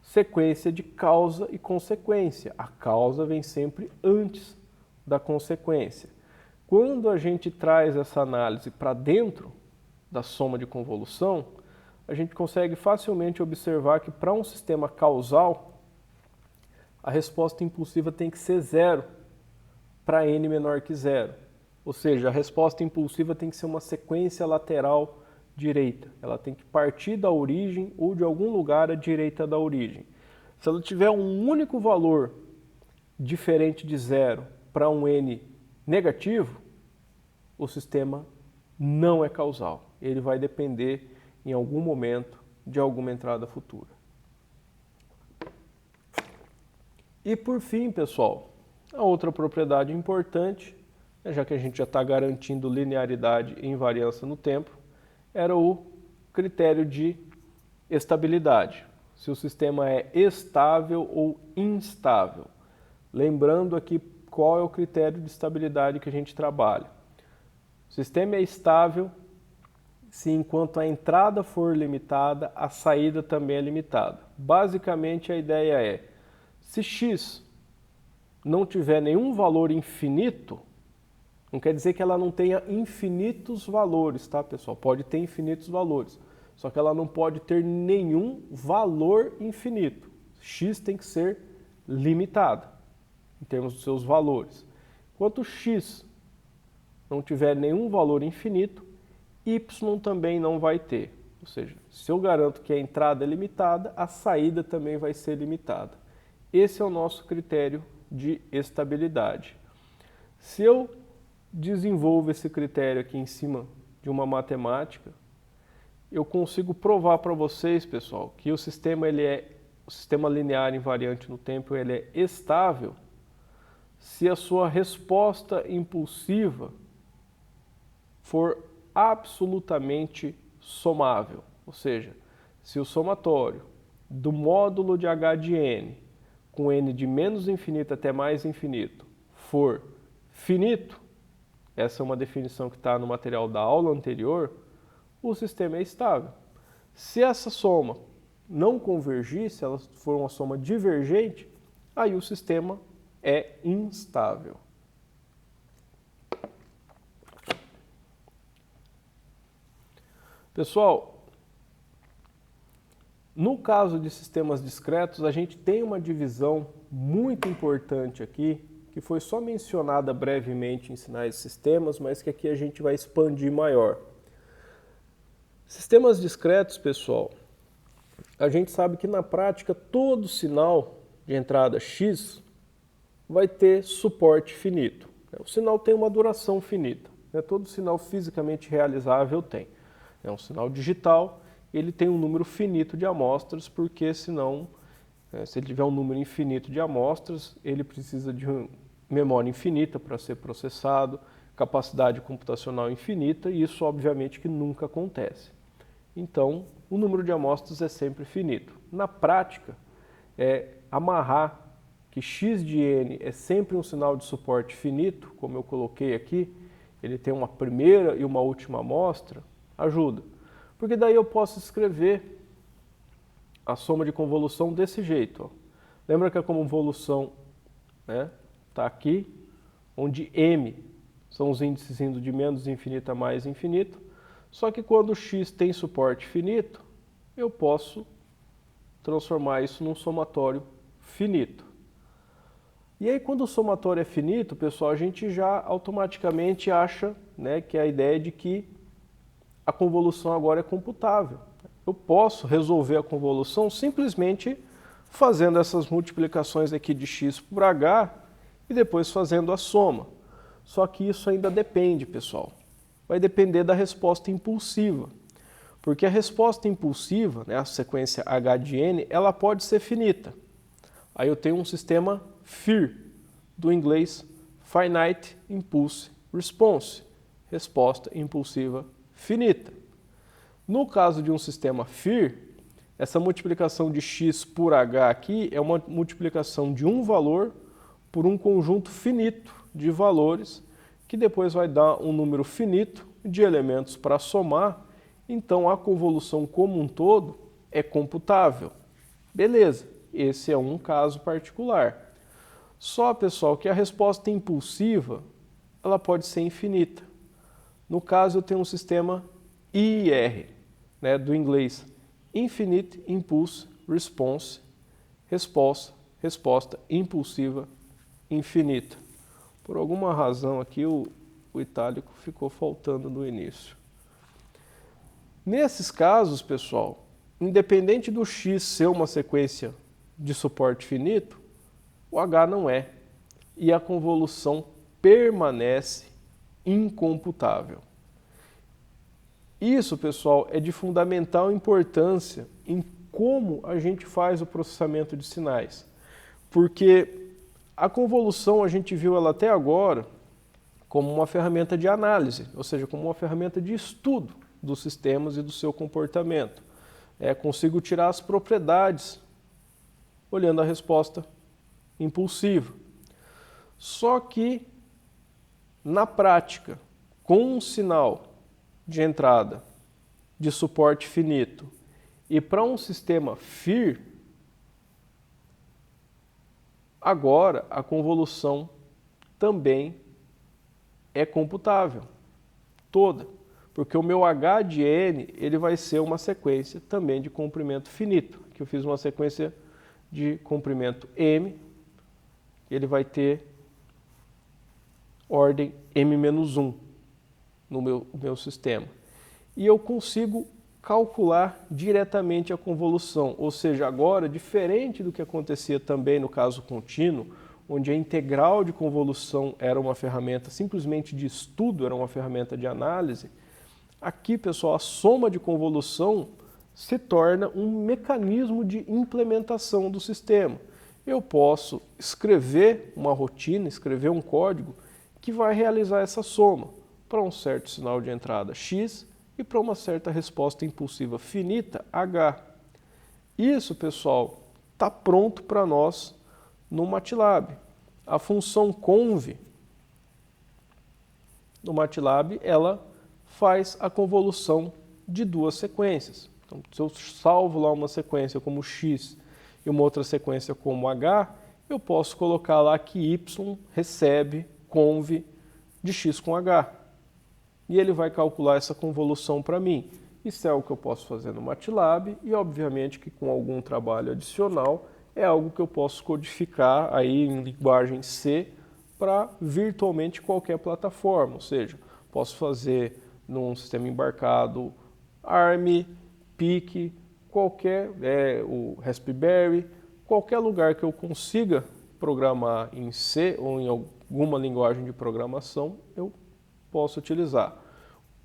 sequência de causa e consequência. A causa vem sempre antes da consequência. Quando a gente traz essa análise para dentro da soma de convolução, a gente consegue facilmente observar que para um sistema causal, a resposta impulsiva tem que ser zero para n menor que zero. Ou seja, a resposta impulsiva tem que ser uma sequência lateral direita. Ela tem que partir da origem ou de algum lugar à direita da origem. Se ela tiver um único valor diferente de zero para um n negativo, o sistema não é causal. Ele vai depender em algum momento de alguma entrada futura. E por fim, pessoal, a outra propriedade importante, já que a gente já está garantindo linearidade e invariância no tempo, era o critério de estabilidade. Se o sistema é estável ou instável. Lembrando aqui qual é o critério de estabilidade que a gente trabalha. O sistema é estável se enquanto a entrada for limitada, a saída também é limitada. Basicamente a ideia é, se x não tiver nenhum valor infinito, não quer dizer que ela não tenha infinitos valores, tá, pessoal? Pode ter infinitos valores, só que ela não pode ter nenhum valor infinito. X tem que ser limitado em termos dos seus valores. Enquanto x não tiver nenhum valor infinito, y também não vai ter. Ou seja, se eu garanto que a entrada é limitada, a saída também vai ser limitada. Esse é o nosso critério de estabilidade. Se eu desenvolvo esse critério aqui em cima de uma matemática, eu consigo provar para vocês, pessoal, que o sistema linear invariante no tempo ele é estável se a sua resposta impulsiva for absolutamente somável, ou seja, se o somatório do módulo de h de n com n de menos infinito até mais infinito for finito, essa é uma definição que está no material da aula anterior, o sistema é estável. Se essa soma não convergir, se ela for uma soma divergente, aí o sistema é instável. Pessoal, no caso de sistemas discretos, a gente tem uma divisão muito importante aqui, que foi só mencionada brevemente em sinais de sistemas, mas que aqui a gente vai expandir maior. Sistemas discretos, pessoal, a gente sabe que na prática todo sinal de entrada x vai ter suporte finito. O sinal tem uma duração finita, todo sinal fisicamente realizável tem. É um sinal digital, ele tem um número finito de amostras, porque senão, se ele tiver um número infinito de amostras, ele precisa de memória infinita para ser processado, capacidade computacional infinita, e isso obviamente que nunca acontece. Então, o número de amostras é sempre finito. Na prática, amarrar que x de n é sempre um sinal de suporte finito, como eu coloquei aqui, ele tem uma primeira e uma última amostra, ajuda. Porque daí eu posso escrever a soma de convolução desse jeito. Ó. Lembra que a convolução está aqui, onde m são os índices indo de menos infinito a mais infinito, só que quando x tem suporte finito, eu posso transformar isso num somatório finito. E aí quando o somatório é finito, pessoal, a gente já automaticamente acha que a ideia de que a convolução agora é computável. Eu posso resolver a convolução simplesmente fazendo essas multiplicações aqui de x por h e depois fazendo a soma. Só que isso ainda depende, pessoal. Vai depender da resposta impulsiva. Porque a resposta impulsiva, a sequência h de n, ela pode ser finita. Aí eu tenho um sistema FIR, do inglês Finite Impulse Response, resposta impulsiva finita. No caso de um sistema FIR, essa multiplicação de x por h aqui é uma multiplicação de um valor por um conjunto finito de valores, que depois vai dar um número finito de elementos para somar, então a convolução como um todo é computável. Beleza, esse é um caso particular. Só, pessoal, que a resposta impulsiva ela pode ser infinita. No caso, eu tenho um sistema IIR, do inglês Infinite Impulse Response, resposta impulsiva infinita. Por alguma razão aqui o itálico ficou faltando no início. Nesses casos, pessoal, independente do x ser uma sequência de suporte finito, o h não é. E a convolução permanece incomputável. Isso, pessoal, é de fundamental importância em como a gente faz o processamento de sinais. Porque a convolução, a gente viu ela até agora como uma ferramenta de análise, ou seja, como uma ferramenta de estudo dos sistemas e do seu comportamento. Consigo tirar as propriedades olhando a resposta impulsiva. Só que, na prática, com um sinal de entrada de suporte finito e para um sistema FIR, agora a convolução também é computável, toda, porque o meu h de n ele vai ser uma sequência também de comprimento finito, que eu fiz uma sequência de comprimento m, ele vai ter ordem m-1 no meu sistema. E eu consigo calcular diretamente a convolução, ou seja, agora, diferente do que acontecia também no caso contínuo, onde a integral de convolução era uma ferramenta simplesmente de estudo, era uma ferramenta de análise, aqui, pessoal, a soma de convolução se torna um mecanismo de implementação do sistema. Eu posso escrever uma rotina, escrever um código que vai realizar essa soma para um certo sinal de entrada x e para uma certa resposta impulsiva finita h. Isso, pessoal, está pronto para nós no MATLAB. A função conv no MATLAB, ela faz a convolução de duas sequências. Então, se eu salvo lá uma sequência como x e uma outra sequência como h, eu posso colocar lá que y recebe conv de x com h. E ele vai calcular essa convolução para mim. Isso é algo que eu posso fazer no MATLAB e, obviamente, que com algum trabalho adicional é algo que eu posso codificar aí em linguagem C para virtualmente qualquer plataforma. Ou seja, posso fazer num sistema embarcado ARM, PIC, qualquer, o Raspberry, qualquer lugar que eu consiga programar em C ou em alguma linguagem de programação, eu posso utilizar.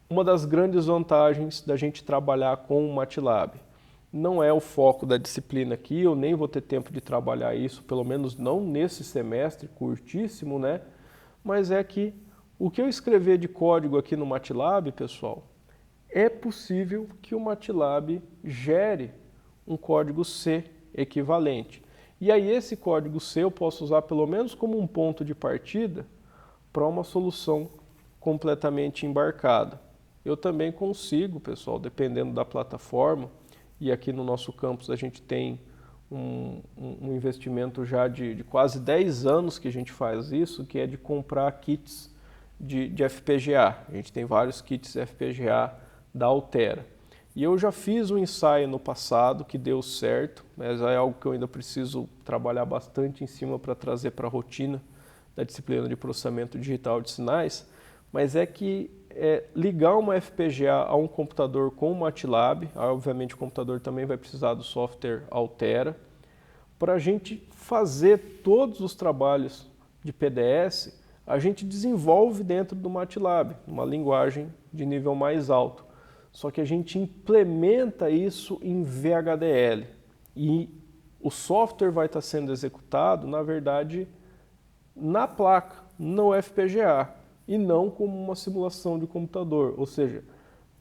Uma das grandes vantagens da gente trabalhar com o MATLAB não é o foco da disciplina aqui, eu nem vou ter tempo de trabalhar isso, pelo menos não nesse semestre curtíssimo, né? Mas é que o que eu escrever de código aqui no MATLAB, pessoal, é possível que o MATLAB gere um código C equivalente. E aí esse código C eu posso usar pelo menos como um ponto de partida para uma solução completamente embarcada. Eu também consigo, pessoal, dependendo da plataforma, e aqui no nosso campus a gente tem um investimento já de quase 10 anos que a gente faz isso, que é de comprar kits de FPGA. A gente tem vários kits FPGA da Altera. E eu já fiz um ensaio no passado que deu certo, mas é algo que eu ainda preciso trabalhar bastante em cima para trazer para a rotina da disciplina de processamento digital de sinais, mas é que ligar uma FPGA a um computador com o MATLAB, obviamente o computador também vai precisar do software Altera, para a gente fazer todos os trabalhos de PDS, a gente desenvolve dentro do MATLAB, uma linguagem de nível mais alto. Só que a gente implementa isso em VHDL e o software vai estar sendo executado, na verdade, na placa, no FPGA, e não como uma simulação de computador. Ou seja,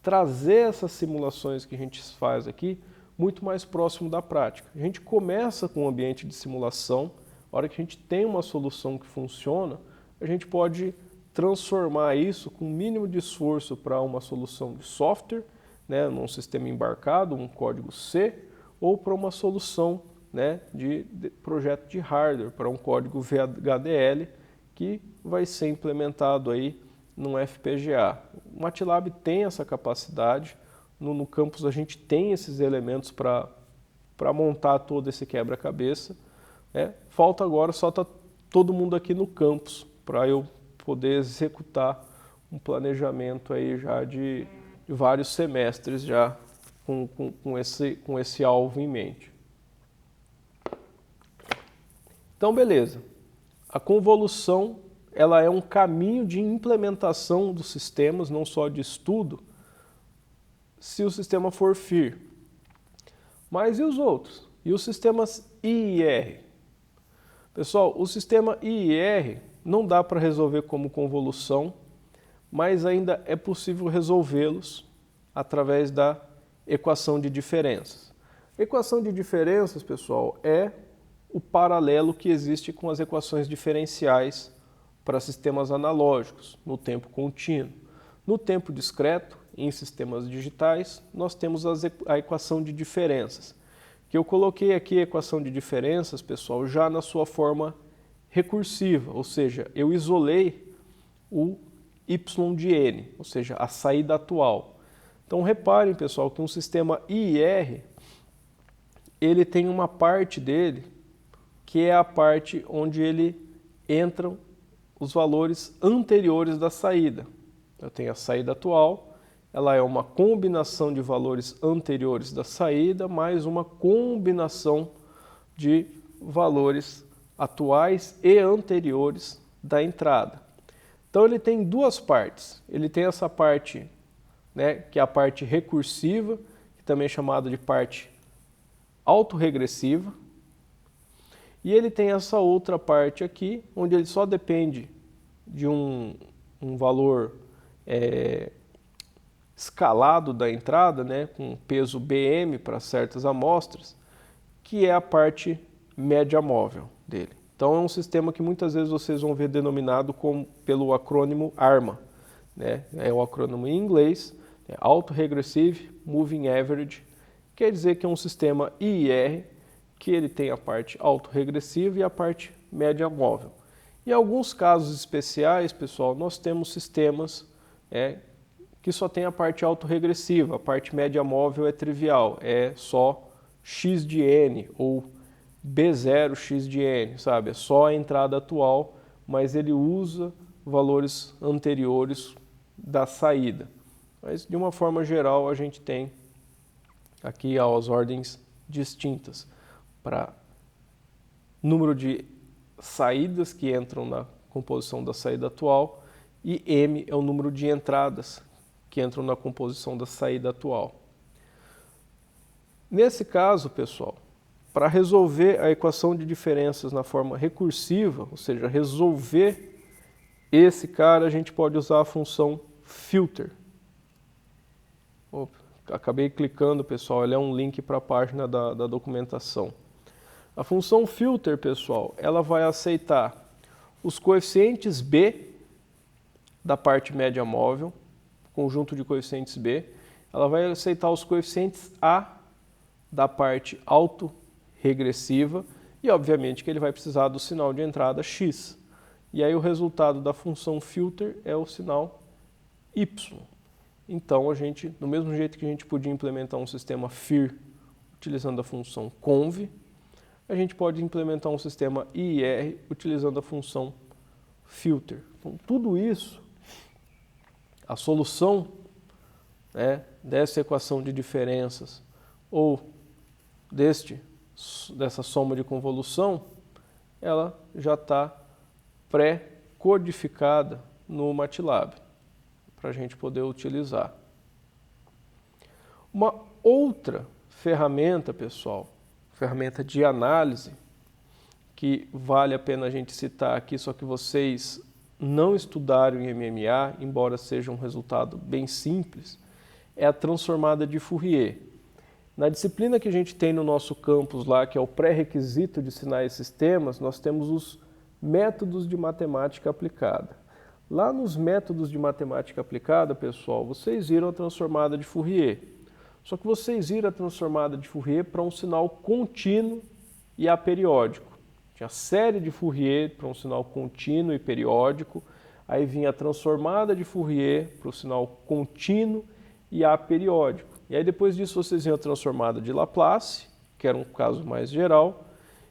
trazer essas simulações que a gente faz aqui muito mais próximo da prática. A gente começa com um ambiente de simulação, a hora que a gente tem uma solução que funciona, a gente pode transformar isso com o mínimo de esforço para uma solução de software, né, num sistema embarcado, um código C, ou para uma solução, né, de projeto de hardware, para um código VHDL que vai ser implementado aí num FPGA. O MATLAB tem essa capacidade, no campus a gente tem esses elementos para montar todo esse quebra-cabeça. Falta agora só estar todo mundo aqui no campus para eu poder executar um planejamento aí já de vários semestres já com esse alvo em mente. Então, beleza. A convolução, ela é um caminho de implementação dos sistemas, não só de estudo, se o sistema for FIR. Mas e os outros? E os sistemas IIR? Pessoal, o sistema IIR não dá para resolver como convolução, mas ainda é possível resolvê-los através da equação de diferenças. A equação de diferenças, pessoal, é o paralelo que existe com as equações diferenciais para sistemas analógicos, no tempo contínuo. No tempo discreto, em sistemas digitais, nós temos a equação de diferenças, que eu coloquei aqui a equação de diferenças, pessoal, já na sua forma recursiva, ou seja, eu isolei o y de n, ou seja, a saída atual. Então reparem, pessoal, que um sistema IIR, ele tem uma parte dele que é a parte onde entram os valores anteriores da saída. Eu tenho a saída atual ela é uma combinação de valores anteriores da saída mais uma combinação de valores atuais e anteriores da entrada. Então ele tem duas partes. Ele tem essa parte, né, que é a parte recursiva, que também é chamada de parte autorregressiva. E ele tem essa outra parte aqui, onde ele só depende de um valor escalado da entrada, né, com peso BM para certas amostras, que é a parte média móvel dele. Então é um sistema que muitas vezes vocês vão ver denominado pelo acrônimo ARMA, né? É o acrônimo em inglês, Auto-Regressive Moving Average, quer dizer que é um sistema IIR, que ele tem a parte autorregressiva e a parte média móvel. Em alguns casos especiais, pessoal, nós temos sistemas que só tem a parte autorregressiva, a parte média móvel é trivial, é só x de n ou B0 x de n, sabe? É só a entrada atual, mas ele usa valores anteriores da saída. Mas de uma forma geral a gente tem aqui as ordens distintas para número de saídas que entram na composição da saída atual e M é o número de entradas que entram na composição da saída atual. Nesse caso, pessoal, para resolver a equação de diferenças na forma recursiva, ou seja, resolver esse cara, a gente pode usar a função filter. Opa, acabei clicando, pessoal, ele é um link para a página da documentação. A função filter, pessoal, ela vai aceitar os coeficientes B da parte média móvel, conjunto de coeficientes B, ela vai aceitar os coeficientes A da parte autorregressiva e, obviamente, que ele vai precisar do sinal de entrada x. E aí o resultado da função filter é o sinal y. Então, a gente, do mesmo jeito que a gente podia implementar um sistema FIR utilizando a função conv, a gente pode implementar um sistema IIR utilizando a função filter. Então, tudo isso, a solução, né, dessa equação de diferenças ou dessa soma de convolução, ela já está pré-codificada no MATLAB, para a gente poder utilizar. Uma outra ferramenta, pessoal, ferramenta de análise, que vale a pena a gente citar aqui, só que vocês não estudaram em MMA, embora seja um resultado bem simples, é a transformada de Fourier. Na disciplina que a gente tem no nosso campus lá, que é o pré-requisito de sinais e sistemas, nós temos os métodos de matemática aplicada. Lá nos métodos de matemática aplicada, pessoal, vocês viram a transformada de Fourier. Só que vocês viram a transformada de Fourier para um sinal contínuo e aperiódico. Tinha a série de Fourier para um sinal contínuo e periódico, aí vinha a transformada de Fourier para o sinal contínuo e aperiódico. E aí depois disso vocês viram a transformada de Laplace, que era um caso mais geral,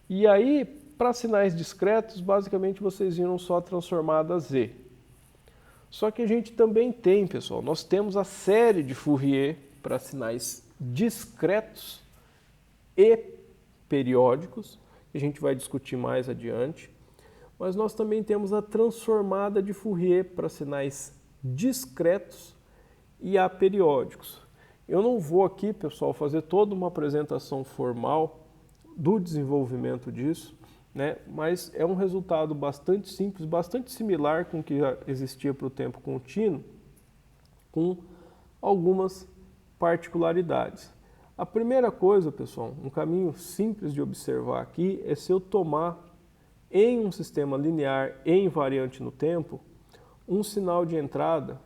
e aí para sinais discretos, basicamente vocês viram só a transformada Z. Só que a gente também tem, pessoal, nós temos a série de Fourier para sinais discretos e periódicos, que a gente vai discutir mais adiante, mas nós também temos a transformada de Fourier para sinais discretos e aperiódicos. Eu não vou aqui, pessoal, fazer toda uma apresentação formal do desenvolvimento disso, né? Mas é um resultado bastante simples, bastante similar com o que já existia para o tempo contínuo, com algumas particularidades. A primeira coisa, pessoal, um caminho simples de observar aqui é se eu tomar em um sistema linear e invariante no tempo um sinal de entrada,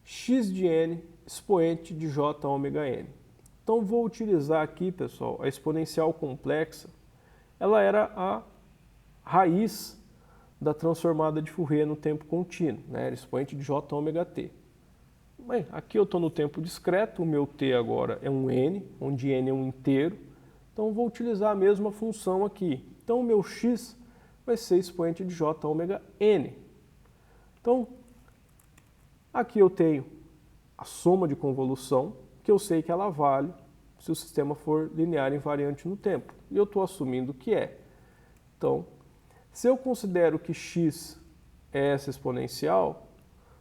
x de n expoente de j ômega n. Então vou utilizar aqui, pessoal, a exponencial complexa. Ela era a raiz da transformada de Fourier no tempo contínuo, né? Era expoente de j ômega t. Bem, aqui eu estou no tempo discreto, o meu t agora é um n, onde n é um inteiro, então vou utilizar a mesma função aqui. Então o meu x vai ser expoente de j ômega n. Então, aqui eu tenho a soma de convolução, que eu sei que ela vale se o sistema for linear invariante no tempo. E eu estou assumindo que é. Então, se eu considero que x é essa exponencial,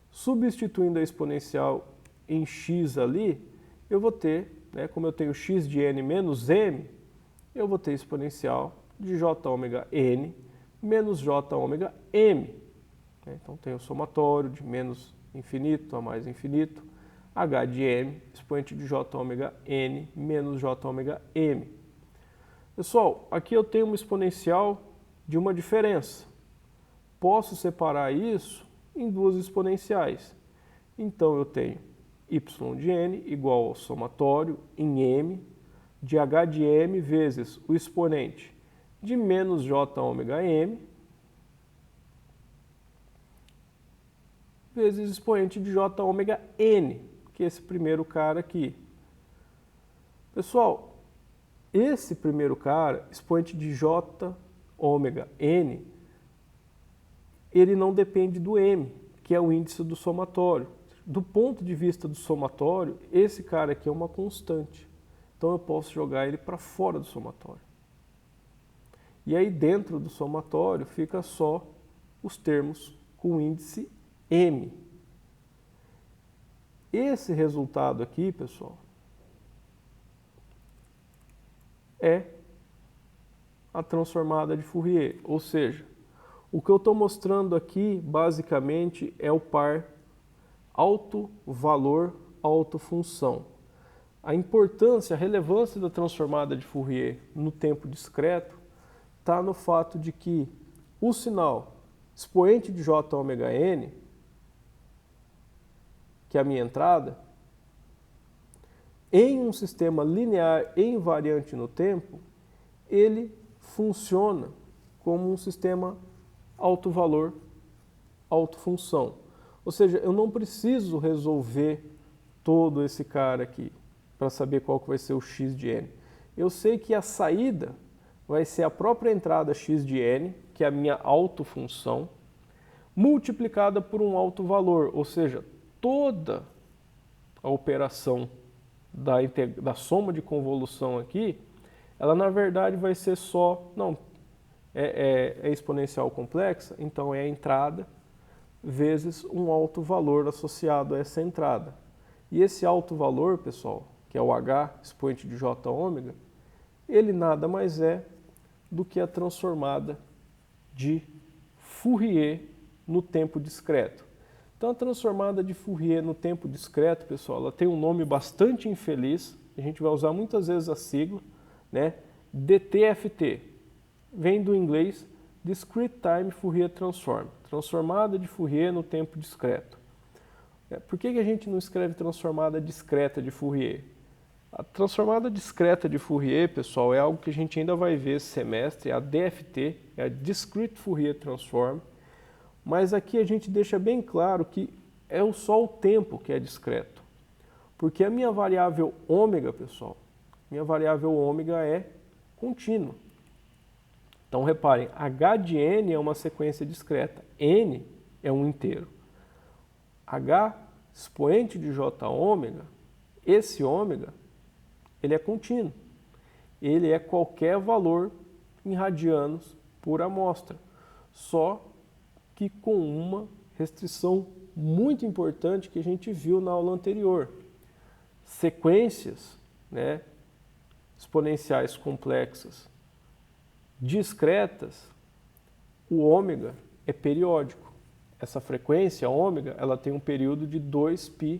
substituindo a exponencial em x ali, eu vou ter, né, como eu tenho x de n menos m, eu vou ter exponencial de j ômega n menos j ômega m. Então, tem o somatório de menos infinito a mais infinito, h de m, expoente de j ômega n menos j ômega m. Pessoal, aqui eu tenho uma exponencial de uma diferença. Posso separar isso em duas exponenciais. Então, eu tenho y de n igual ao somatório em m de h de m vezes o exponente de menos j ômega m vezes expoente de j ômega n, que é esse primeiro cara aqui. Pessoal, esse primeiro cara, expoente de j ômega n, ele não depende do m, que é o índice do somatório. Do ponto de vista do somatório, esse cara aqui é uma constante. Então eu posso jogar ele para fora do somatório. E aí dentro do somatório fica só os termos com índice m. Esse resultado aqui, pessoal, é a transformada de Fourier. Ou seja, o que eu estou mostrando aqui, basicamente, é o par alto-valor-alto-função. A importância, a relevância da transformada de Fourier no tempo discreto está no fato de que o sinal expoente de j ômega n, que é a minha entrada, em um sistema linear e invariante no tempo, ele funciona como um sistema alto-valor, alto-função. Ou seja, eu não preciso resolver todo esse cara aqui para saber qual que vai ser o x de n. Eu sei que a saída vai ser a própria entrada x de n, que é a minha alto-função, multiplicada por um alto-valor, ou seja, toda a operação da soma de convolução aqui, ela na verdade vai ser só, é exponencial complexa, então é a entrada vezes um alto valor associado a essa entrada. E esse alto valor, pessoal, que é o h, expoente de j ômega, ele nada mais é do que a transformada de Fourier no tempo discreto. Então, a transformada de Fourier no tempo discreto, pessoal, ela tem um nome bastante infeliz, a gente vai usar muitas vezes a sigla, né? DTFT, vem do inglês Discrete Time Fourier Transform, transformada de Fourier no tempo discreto. Por que a gente não escreve transformada discreta de Fourier? A transformada discreta de Fourier, pessoal, é algo que a gente ainda vai ver esse semestre, é a DFT, é a Discrete Fourier Transform, mas aqui a gente deixa bem claro que é só o tempo que é discreto. Porque a minha variável ômega, pessoal, minha variável ômega é contínua. Então, reparem, h de n é uma sequência discreta, n é um inteiro. h expoente de j ômega, esse ômega, ele é contínuo. Ele é qualquer valor em radianos por amostra, só que com uma restrição muito importante que a gente viu na aula anterior. Sequências, né, exponenciais complexas discretas, o ômega é periódico. Essa frequência, ômega, ela tem um período de 2π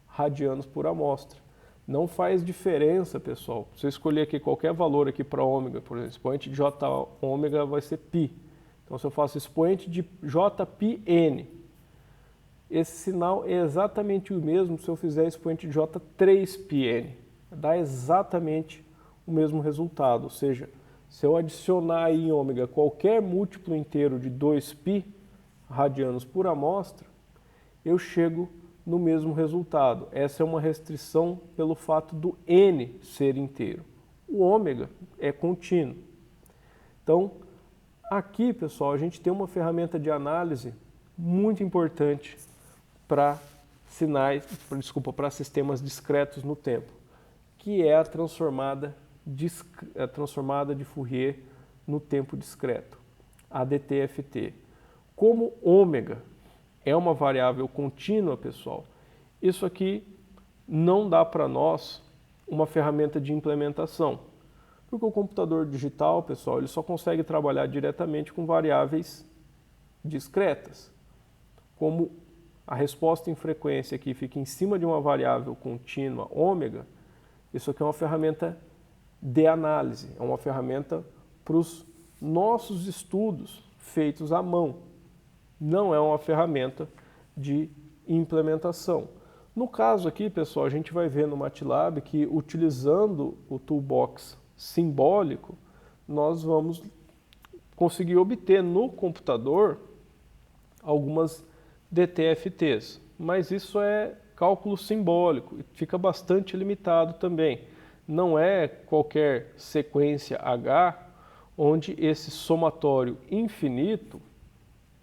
radianos por amostra. Não faz diferença, pessoal. Se eu escolher aqui qualquer valor aqui para ômega, por exemplo, expoente de j ômega vai ser π. Então, se eu faço expoente de jπn, esse sinal é exatamente o mesmo se eu fizer expoente de j3πn. Dá exatamente o mesmo resultado, ou seja, se eu adicionar aí em ômega qualquer múltiplo inteiro de 2π radianos por amostra, eu chego no mesmo resultado. Essa é uma restrição pelo fato do n ser inteiro. O ômega é contínuo. Então, aqui, pessoal, a gente tem uma ferramenta de análise muito importante para para sistemas discretos no tempo, que é a transformada de Fourier no tempo discreto, a DTFT. Como ômega é uma variável contínua, pessoal, isso aqui não dá para nós uma ferramenta de implementação, porque o computador digital, pessoal, ele só consegue trabalhar diretamente com variáveis discretas. Como a resposta em frequência aqui fica em cima de uma variável contínua ômega, isso aqui é uma ferramenta de análise, é uma ferramenta para os nossos estudos feitos à mão, não é uma ferramenta de implementação. No caso aqui, pessoal, a gente vai ver no MATLAB que utilizando o toolbox simbólico, nós vamos conseguir obter no computador algumas DTFTs, mas isso é cálculo simbólico e fica bastante limitado também. Não é qualquer sequência H onde esse somatório infinito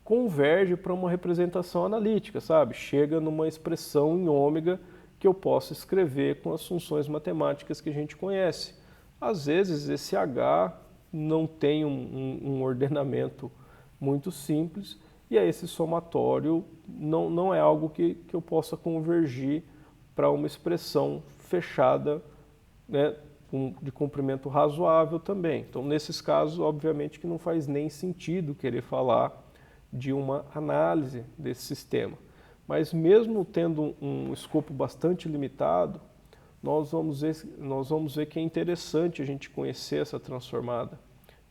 converge para uma representação analítica, sabe? Chega numa expressão em ômega que eu posso escrever com as funções matemáticas que a gente conhece. Às vezes esse H não tem um ordenamento muito simples e aí esse somatório não é algo que eu possa convergir para uma expressão fechada, né, de comprimento razoável também. Então, nesses casos, obviamente que não faz nem sentido querer falar de uma análise desse sistema. Mas mesmo tendo um escopo bastante limitado, nós vamos ver que é interessante a gente conhecer essa transformada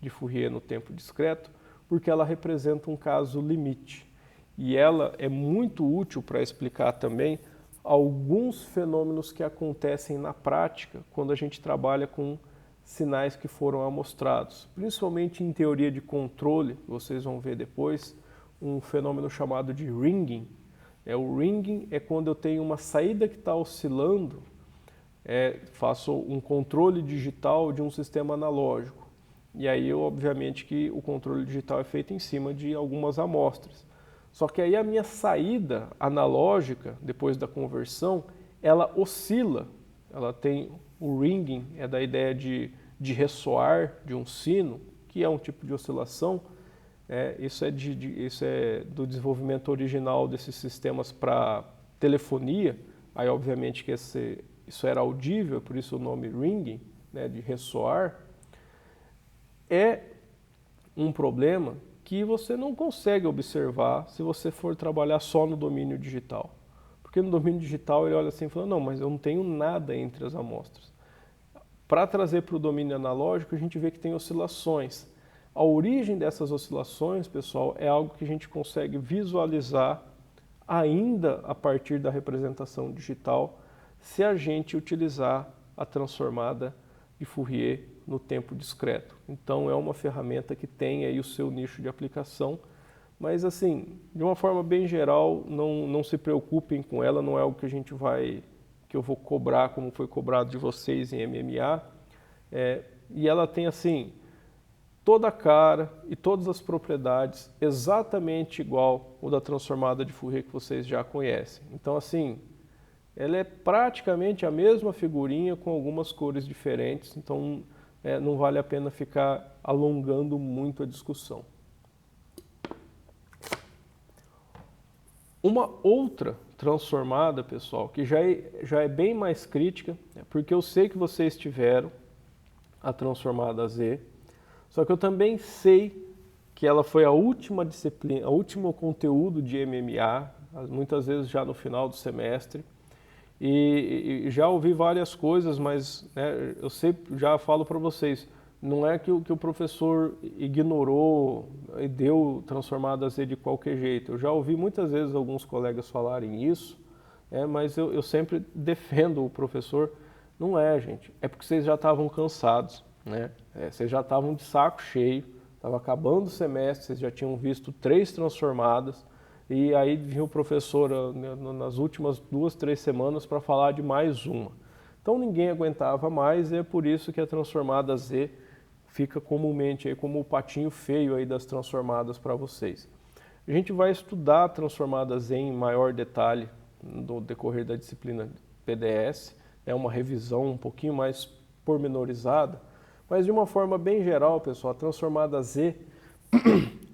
de Fourier no tempo discreto, porque ela representa um caso limite. E ela é muito útil para explicar também alguns fenômenos que acontecem na prática quando a gente trabalha com sinais que foram amostrados. Principalmente em teoria de controle, vocês vão ver depois, um fenômeno chamado de ringing. O ringing é quando eu tenho uma saída que está oscilando, faço um controle digital de um sistema analógico. E aí, obviamente, que o controle digital é feito em cima de algumas amostras. Só que aí a minha saída analógica, depois da conversão, ela oscila. Ela tem o ringing, é da ideia de ressoar de um sino, que é um tipo de oscilação. Isso é do desenvolvimento original desses sistemas para telefonia. Aí, obviamente, que isso era audível, por isso o nome ringing, né, de ressoar. É um problema que você não consegue observar se você for trabalhar só no domínio digital. Porque no domínio digital ele olha assim e fala, não, mas eu não tenho nada entre as amostras. Para trazer para o domínio analógico, a gente vê que tem oscilações. A origem dessas oscilações, pessoal, é algo que a gente consegue visualizar ainda a partir da representação digital, se a gente utilizar a transformada de Fourier no tempo discreto. Então é uma ferramenta que tem aí o seu nicho de aplicação, mas assim, de uma forma bem geral, não se preocupem com ela, não é algo que eu vou cobrar como foi cobrado de vocês em MMA. E ela tem assim, toda a cara e todas as propriedades exatamente igual o da transformada de Fourier que vocês já conhecem. Então assim, ela é praticamente a mesma figurinha com algumas cores diferentes, então não vale a pena ficar alongando muito a discussão. Uma outra transformada, pessoal, que já é bem mais crítica, porque eu sei que vocês tiveram a transformada Z, só que eu também sei que ela foi a última disciplina, o último conteúdo de MMA, muitas vezes já no final do semestre. E já ouvi várias coisas, mas eu sempre já falo para vocês, não é que o professor ignorou e deu transformada Z de qualquer jeito. Eu já ouvi muitas vezes alguns colegas falarem isso, mas eu sempre defendo o professor. Não é, gente, é porque vocês já estavam cansados, né? Vocês já estavam de saco cheio, estava acabando o semestre, vocês já tinham visto 3 transformadas, e aí vinha o professor nas últimas 2, 3 semanas para falar de mais uma. Então ninguém aguentava mais e é por isso que a transformada Z fica comumente aí como o patinho feio aí das transformadas para vocês. A gente vai estudar a transformada Z em maior detalhe no decorrer da disciplina PDS, é uma revisão um pouquinho mais pormenorizada, mas de uma forma bem geral, pessoal, a transformada Z,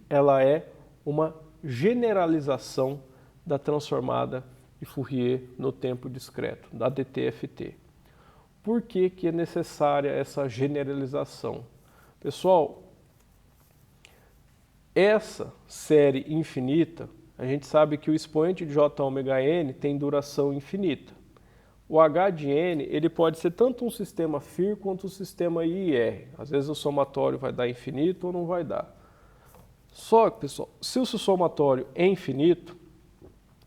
ela é uma generalização da transformada de Fourier no tempo discreto, da DTFT. Por que que é necessária essa generalização? Pessoal, essa série infinita, a gente sabe que o expoente de J ômega n tem duração infinita. O H de n, ele pode ser tanto um sistema FIR quanto um sistema IR. Às vezes o somatório vai dar infinito ou não vai dar. Só que, pessoal, se o somatório é infinito,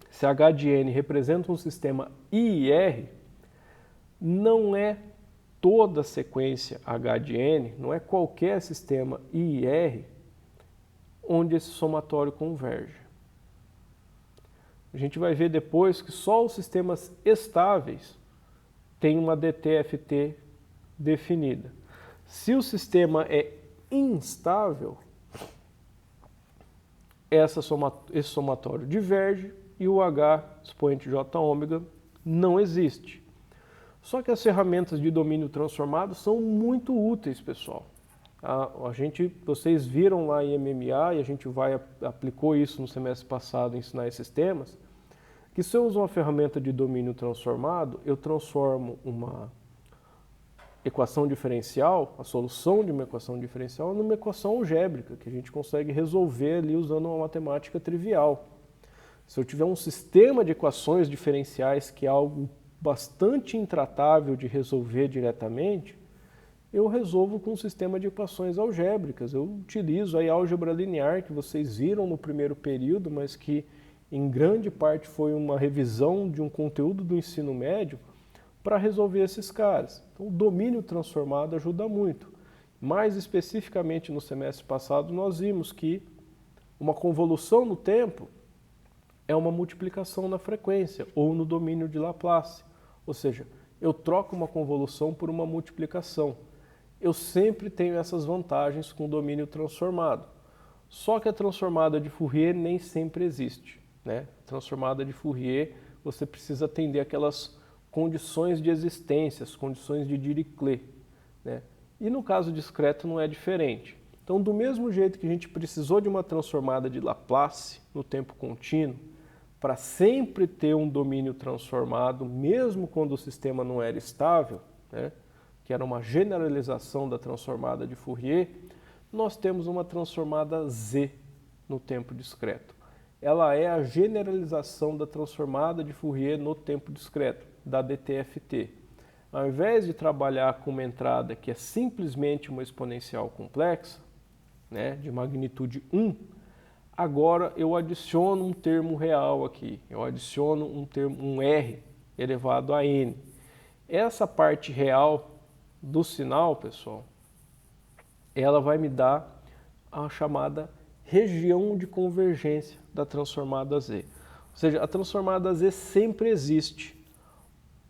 se H de n representa um sistema IR, não é toda a sequência H de n, não é qualquer sistema IR onde esse somatório converge. A gente vai ver depois que só os sistemas estáveis têm uma DTFT definida. Se o sistema é instável, esse somatório diverge e o H, expoente J ômega, não existe. Só que as ferramentas de domínio transformado são muito úteis, pessoal. Vocês viram lá em MMA, e a gente aplicou isso no semestre passado em ensinar esses temas, que se eu uso uma ferramenta de domínio transformado, eu transformo uma equação diferencial, a solução de uma equação diferencial, numa equação algébrica, que a gente consegue resolver ali usando uma matemática trivial. Se eu tiver um sistema de equações diferenciais que é algo bastante intratável de resolver diretamente, eu resolvo com um sistema de equações algébricas. Eu utilizo a álgebra linear, que vocês viram no primeiro período, mas que em grande parte foi uma revisão de um conteúdo do ensino médio para resolver esses caras. Então, o domínio transformado ajuda muito. Mais especificamente no semestre passado, nós vimos que uma convolução no tempo é uma multiplicação na frequência ou no domínio de Laplace. Ou seja, eu troco uma convolução por uma multiplicação. Eu sempre tenho essas vantagens com o domínio transformado. Só que a transformada de Fourier nem sempre existe, né? Transformada de Fourier, você precisa atender aquelas condições de existência, as condições de Dirichlet, né? E no caso discreto não é diferente. Então, do mesmo jeito que a gente precisou de uma transformada de Laplace no tempo contínuo, para sempre ter um domínio transformado, mesmo quando o sistema não era estável, né, que era uma generalização da transformada de Fourier, nós temos uma transformada Z no tempo discreto. Ela é a generalização da transformada de Fourier no tempo discreto, da DTFT. Ao invés de trabalhar com uma entrada que é simplesmente uma exponencial complexa, né, de magnitude 1, agora eu adiciono um termo real aqui, eu adiciono um R elevado a N. Essa parte real do sinal, pessoal, ela vai me dar a chamada região de convergência da transformada Z. Ou seja, a transformada Z sempre existe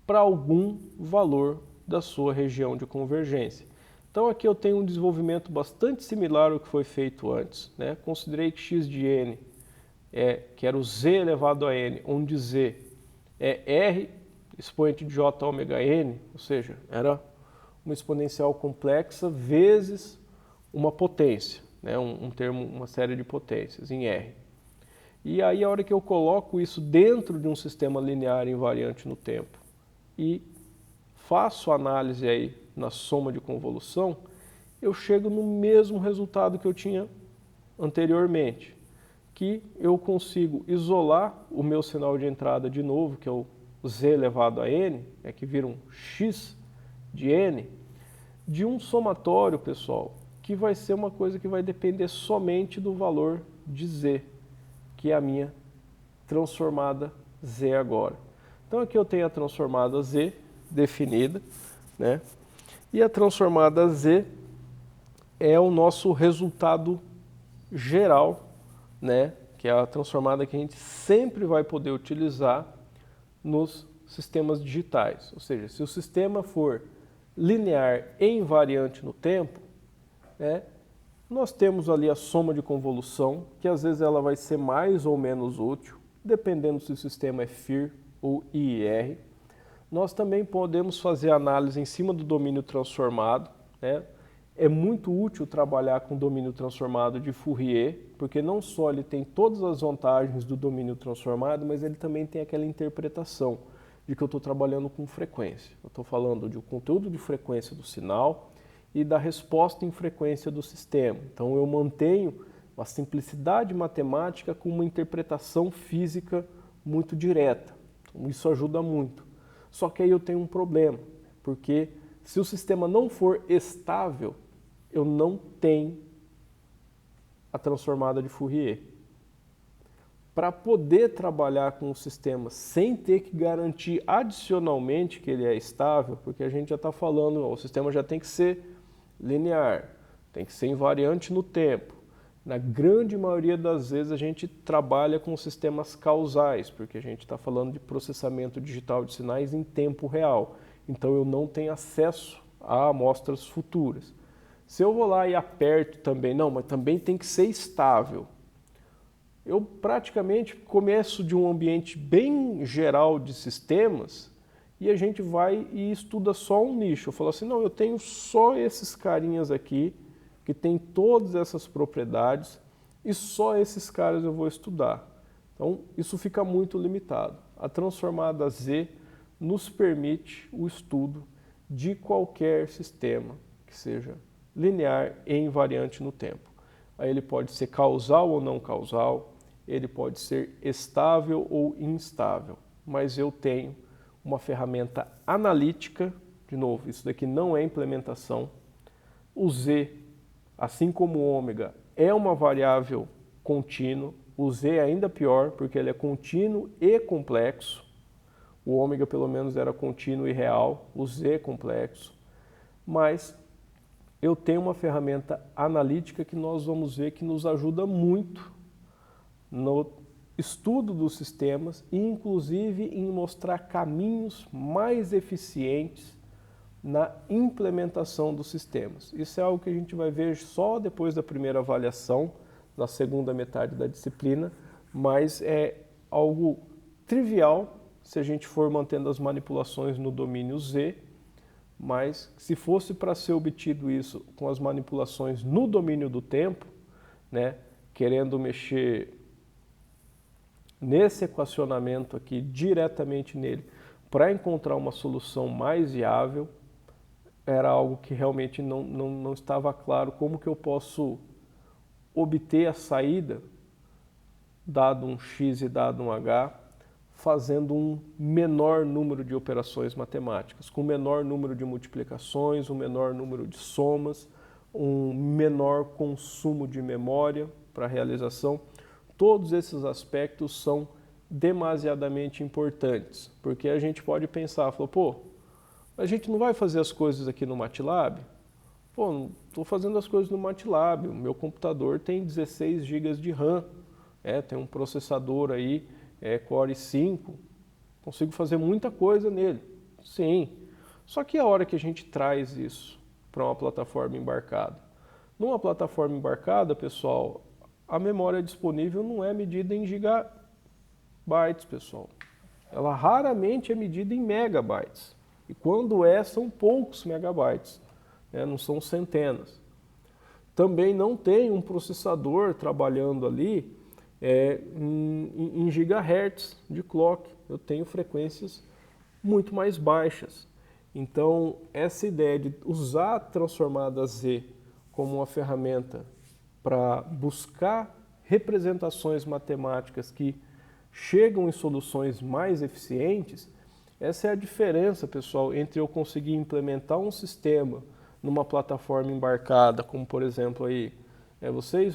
para algum valor da sua região de convergência. Então aqui eu tenho um desenvolvimento bastante similar ao que foi feito antes, né? Considerei que x de n, que era o z elevado a n, onde z é r expoente de j ômega n, ou seja, era uma exponencial complexa vezes uma potência, né? Uma série de potências em r. E aí a hora que eu coloco isso dentro de um sistema linear invariante no tempo e faço análise aí na soma de convolução, eu chego no mesmo resultado que eu tinha anteriormente, que eu consigo isolar o meu sinal de entrada de novo, que é o z elevado a n, que vira um x de n, de um somatório, pessoal, que vai ser uma coisa que vai depender somente do valor de z, que é a minha transformada z agora. Então aqui eu tenho a transformada z definida, né? E a transformada Z é o nosso resultado geral, né? Que é a transformada que a gente sempre vai poder utilizar nos sistemas digitais. Ou seja, se o sistema for linear e invariante no tempo, né, nós temos ali a soma de convolução, que às vezes ela vai ser mais ou menos útil, dependendo se o sistema é FIR ou IIR. Nós também podemos fazer análise em cima do domínio transformado, né? É muito útil trabalhar com o domínio transformado de Fourier, porque não só ele tem todas as vantagens do domínio transformado, mas ele também tem aquela interpretação de que eu estou trabalhando com frequência. Eu estou falando de um conteúdo de frequência do sinal e da resposta em frequência do sistema. Então eu mantenho uma simplicidade matemática com uma interpretação física muito direta. Então, isso ajuda muito. Só que aí eu tenho um problema, porque se o sistema não for estável, eu não tenho a transformada de Fourier. Para poder trabalhar com o sistema sem ter que garantir adicionalmente que ele é estável, porque a gente já está falando, o sistema já tem que ser linear, tem que ser invariante no tempo. Na grande maioria das vezes a gente trabalha com sistemas causais, porque a gente está falando de processamento digital de sinais em tempo real. Então eu não tenho acesso a amostras futuras. Se eu vou lá e aperto também, não, mas também tem que ser estável. Eu praticamente começo de um ambiente bem geral de sistemas e a gente vai e estuda só um nicho. Eu falo assim, não, eu tenho só esses carinhas aqui que tem todas essas propriedades e só esses caras eu vou estudar. Então, isso fica muito limitado. A transformada Z nos permite o estudo de qualquer sistema que seja linear e invariante no tempo. Aí ele pode ser causal ou não causal, ele pode ser estável ou instável, mas eu tenho uma ferramenta analítica, de novo, isso daqui não é implementação. O Z, assim como o ômega, é uma variável contínua, o Z é ainda pior, porque ele é contínuo e complexo. O ômega, pelo menos, era contínuo e real, o Z é complexo. Mas eu tenho uma ferramenta analítica que nós vamos ver que nos ajuda muito no estudo dos sistemas e, inclusive, em mostrar caminhos mais eficientes na implementação dos sistemas. Isso é algo que a gente vai ver só depois da primeira avaliação, na segunda metade da disciplina, mas é algo trivial se a gente for mantendo as manipulações no domínio Z, mas se fosse para ser obtido isso com as manipulações no domínio do tempo, né, querendo mexer nesse equacionamento aqui, diretamente nele, para encontrar uma solução mais viável, era algo que realmente não estava claro como que eu posso obter a saída, dado um x e dado um h, fazendo um menor número de operações matemáticas, com menor número de multiplicações, um menor número de somas, um menor consumo de memória para a realização. Todos esses aspectos são demasiadamente importantes, porque a gente pode pensar, pô, a gente não vai fazer as coisas aqui no MATLAB? Pô, não estou fazendo as coisas no MATLAB, o meu computador tem 16 GB de RAM, tem um processador aí, Core i5, consigo fazer muita coisa nele, sim. Só que a hora que a gente traz isso para uma plataforma embarcada? Numa plataforma embarcada, pessoal, a memória disponível não é medida em gigabytes, pessoal. Ela raramente é medida em megabytes. E quando são poucos megabytes, não são centenas. Também não tem um processador trabalhando ali em gigahertz de clock. Eu tenho frequências muito mais baixas. Então, essa ideia de usar a transformada Z como uma ferramenta para buscar representações matemáticas que chegam em soluções mais eficientes, essa é a diferença, pessoal, entre eu conseguir implementar um sistema numa plataforma embarcada, como por exemplo aí,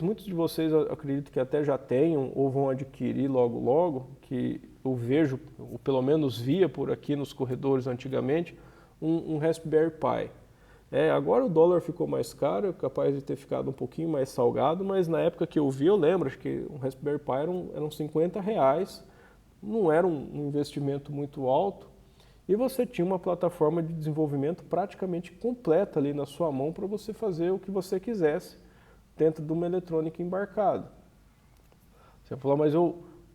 muitos de vocês eu acredito que até já tenham ou vão adquirir logo logo, que eu vejo, ou pelo menos via por aqui nos corredores antigamente, um Raspberry Pi. Agora o dólar ficou mais caro, capaz de ter ficado um pouquinho mais salgado, mas na época que eu vi, eu lembro, acho que um Raspberry Pi eram R$50, não era um investimento muito alto, e você tinha uma plataforma de desenvolvimento praticamente completa ali na sua mão para você fazer o que você quisesse dentro de uma eletrônica embarcada. Você vai falar, mas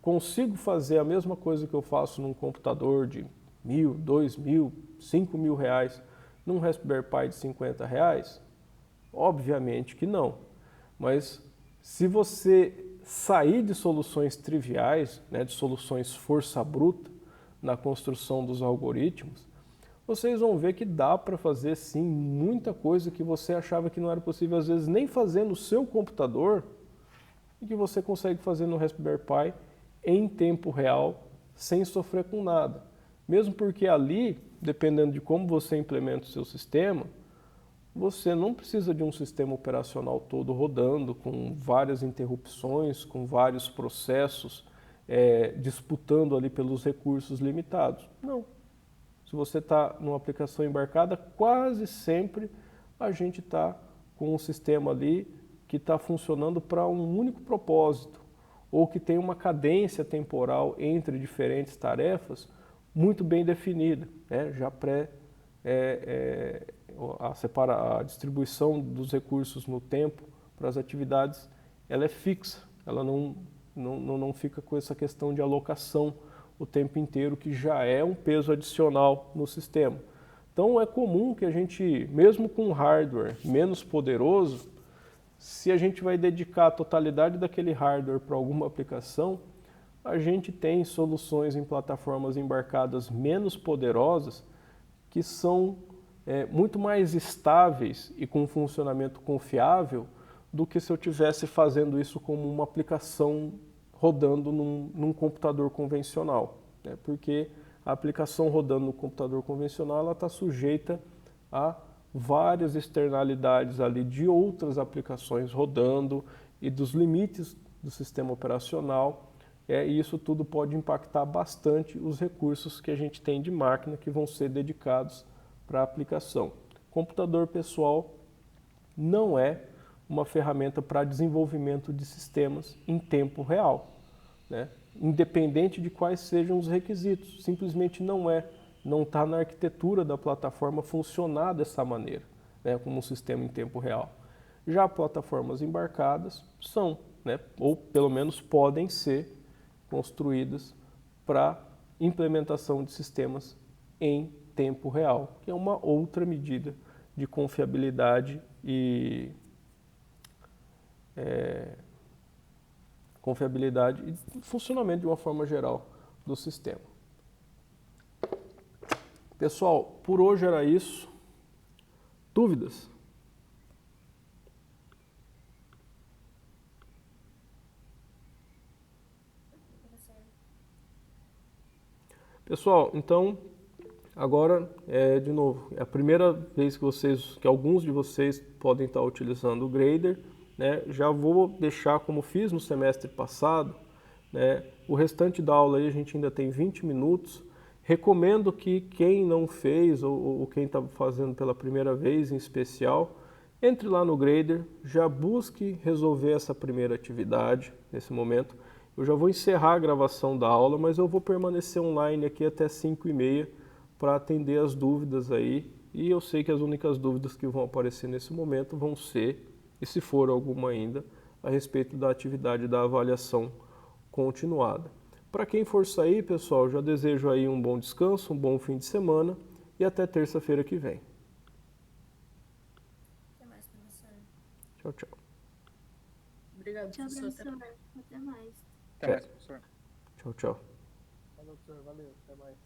consigo fazer a mesma coisa que eu faço num computador de 1.000, 2.000, 5.000 reais num Raspberry Pi de 50 reais? Obviamente que não. Mas se você sair de soluções triviais, né, de soluções força bruta na construção dos algoritmos, vocês vão ver que dá para fazer sim muita coisa que você achava que não era possível, às vezes nem fazer no seu computador, e que você consegue fazer no Raspberry Pi em tempo real, sem sofrer com nada. Mesmo porque ali, dependendo de como você implementa o seu sistema, você não precisa de um sistema operacional todo rodando, com várias interrupções, com vários processos, disputando ali pelos recursos limitados. Não. Se você está numa aplicação embarcada, quase sempre a gente está com um sistema ali que está funcionando para um único propósito, ou que tem uma cadência temporal entre diferentes tarefas muito bem definida, né? Já a distribuição dos recursos no tempo para as atividades, ela é fixa, ela não fica com essa questão de alocação o tempo inteiro, que já é um peso adicional no sistema. Então é comum que a gente, mesmo com um hardware menos poderoso, se a gente vai dedicar a totalidade daquele hardware para alguma aplicação, a gente tem soluções em plataformas embarcadas menos poderosas que são muito mais estáveis e com um funcionamento confiável do que se eu estivesse fazendo isso como uma aplicação rodando num computador convencional, né? Porque a aplicação rodando no computador convencional ela está sujeita a várias externalidades ali de outras aplicações rodando e dos limites do sistema operacional, e isso tudo pode impactar bastante os recursos que a gente tem de máquina que vão ser dedicados para a aplicação. Computador pessoal não é uma ferramenta para desenvolvimento de sistemas em tempo real, né? Independente de quais sejam os requisitos, simplesmente não é. Não está na arquitetura da plataforma funcionar dessa maneira, né, como um sistema em tempo real. Já plataformas embarcadas são, né, ou pelo menos podem ser construídas para implementação de sistemas em tempo real, que é uma outra medida de confiabilidade e funcionamento de uma forma geral do sistema. Pessoal, por hoje era isso. Dúvidas? Pessoal, então, agora, de novo, é a primeira vez que alguns de vocês podem estar utilizando o Grader, né? Já vou deixar como fiz no semestre passado, né? O restante da aula aí a gente ainda tem 20 minutos. Recomendo que quem não fez ou quem está fazendo pela primeira vez em especial, entre lá no Grader, já busque resolver essa primeira atividade nesse momento. Eu já vou encerrar a gravação da aula, mas eu vou permanecer online aqui até 5h30 para atender as dúvidas aí. E eu sei que as únicas dúvidas que vão aparecer nesse momento vão ser, e se for alguma ainda, a respeito da atividade da avaliação continuada. Para quem for sair, pessoal, já desejo aí um bom descanso, um bom fim de semana e até terça-feira que vem.
Até mais, professor.
Tchau, tchau.
Obrigado,
Tchau,
professor.
professor. Até mais.
Até mais, professor.
Tchau, tchau.
Falou, professor. Valeu. Até mais.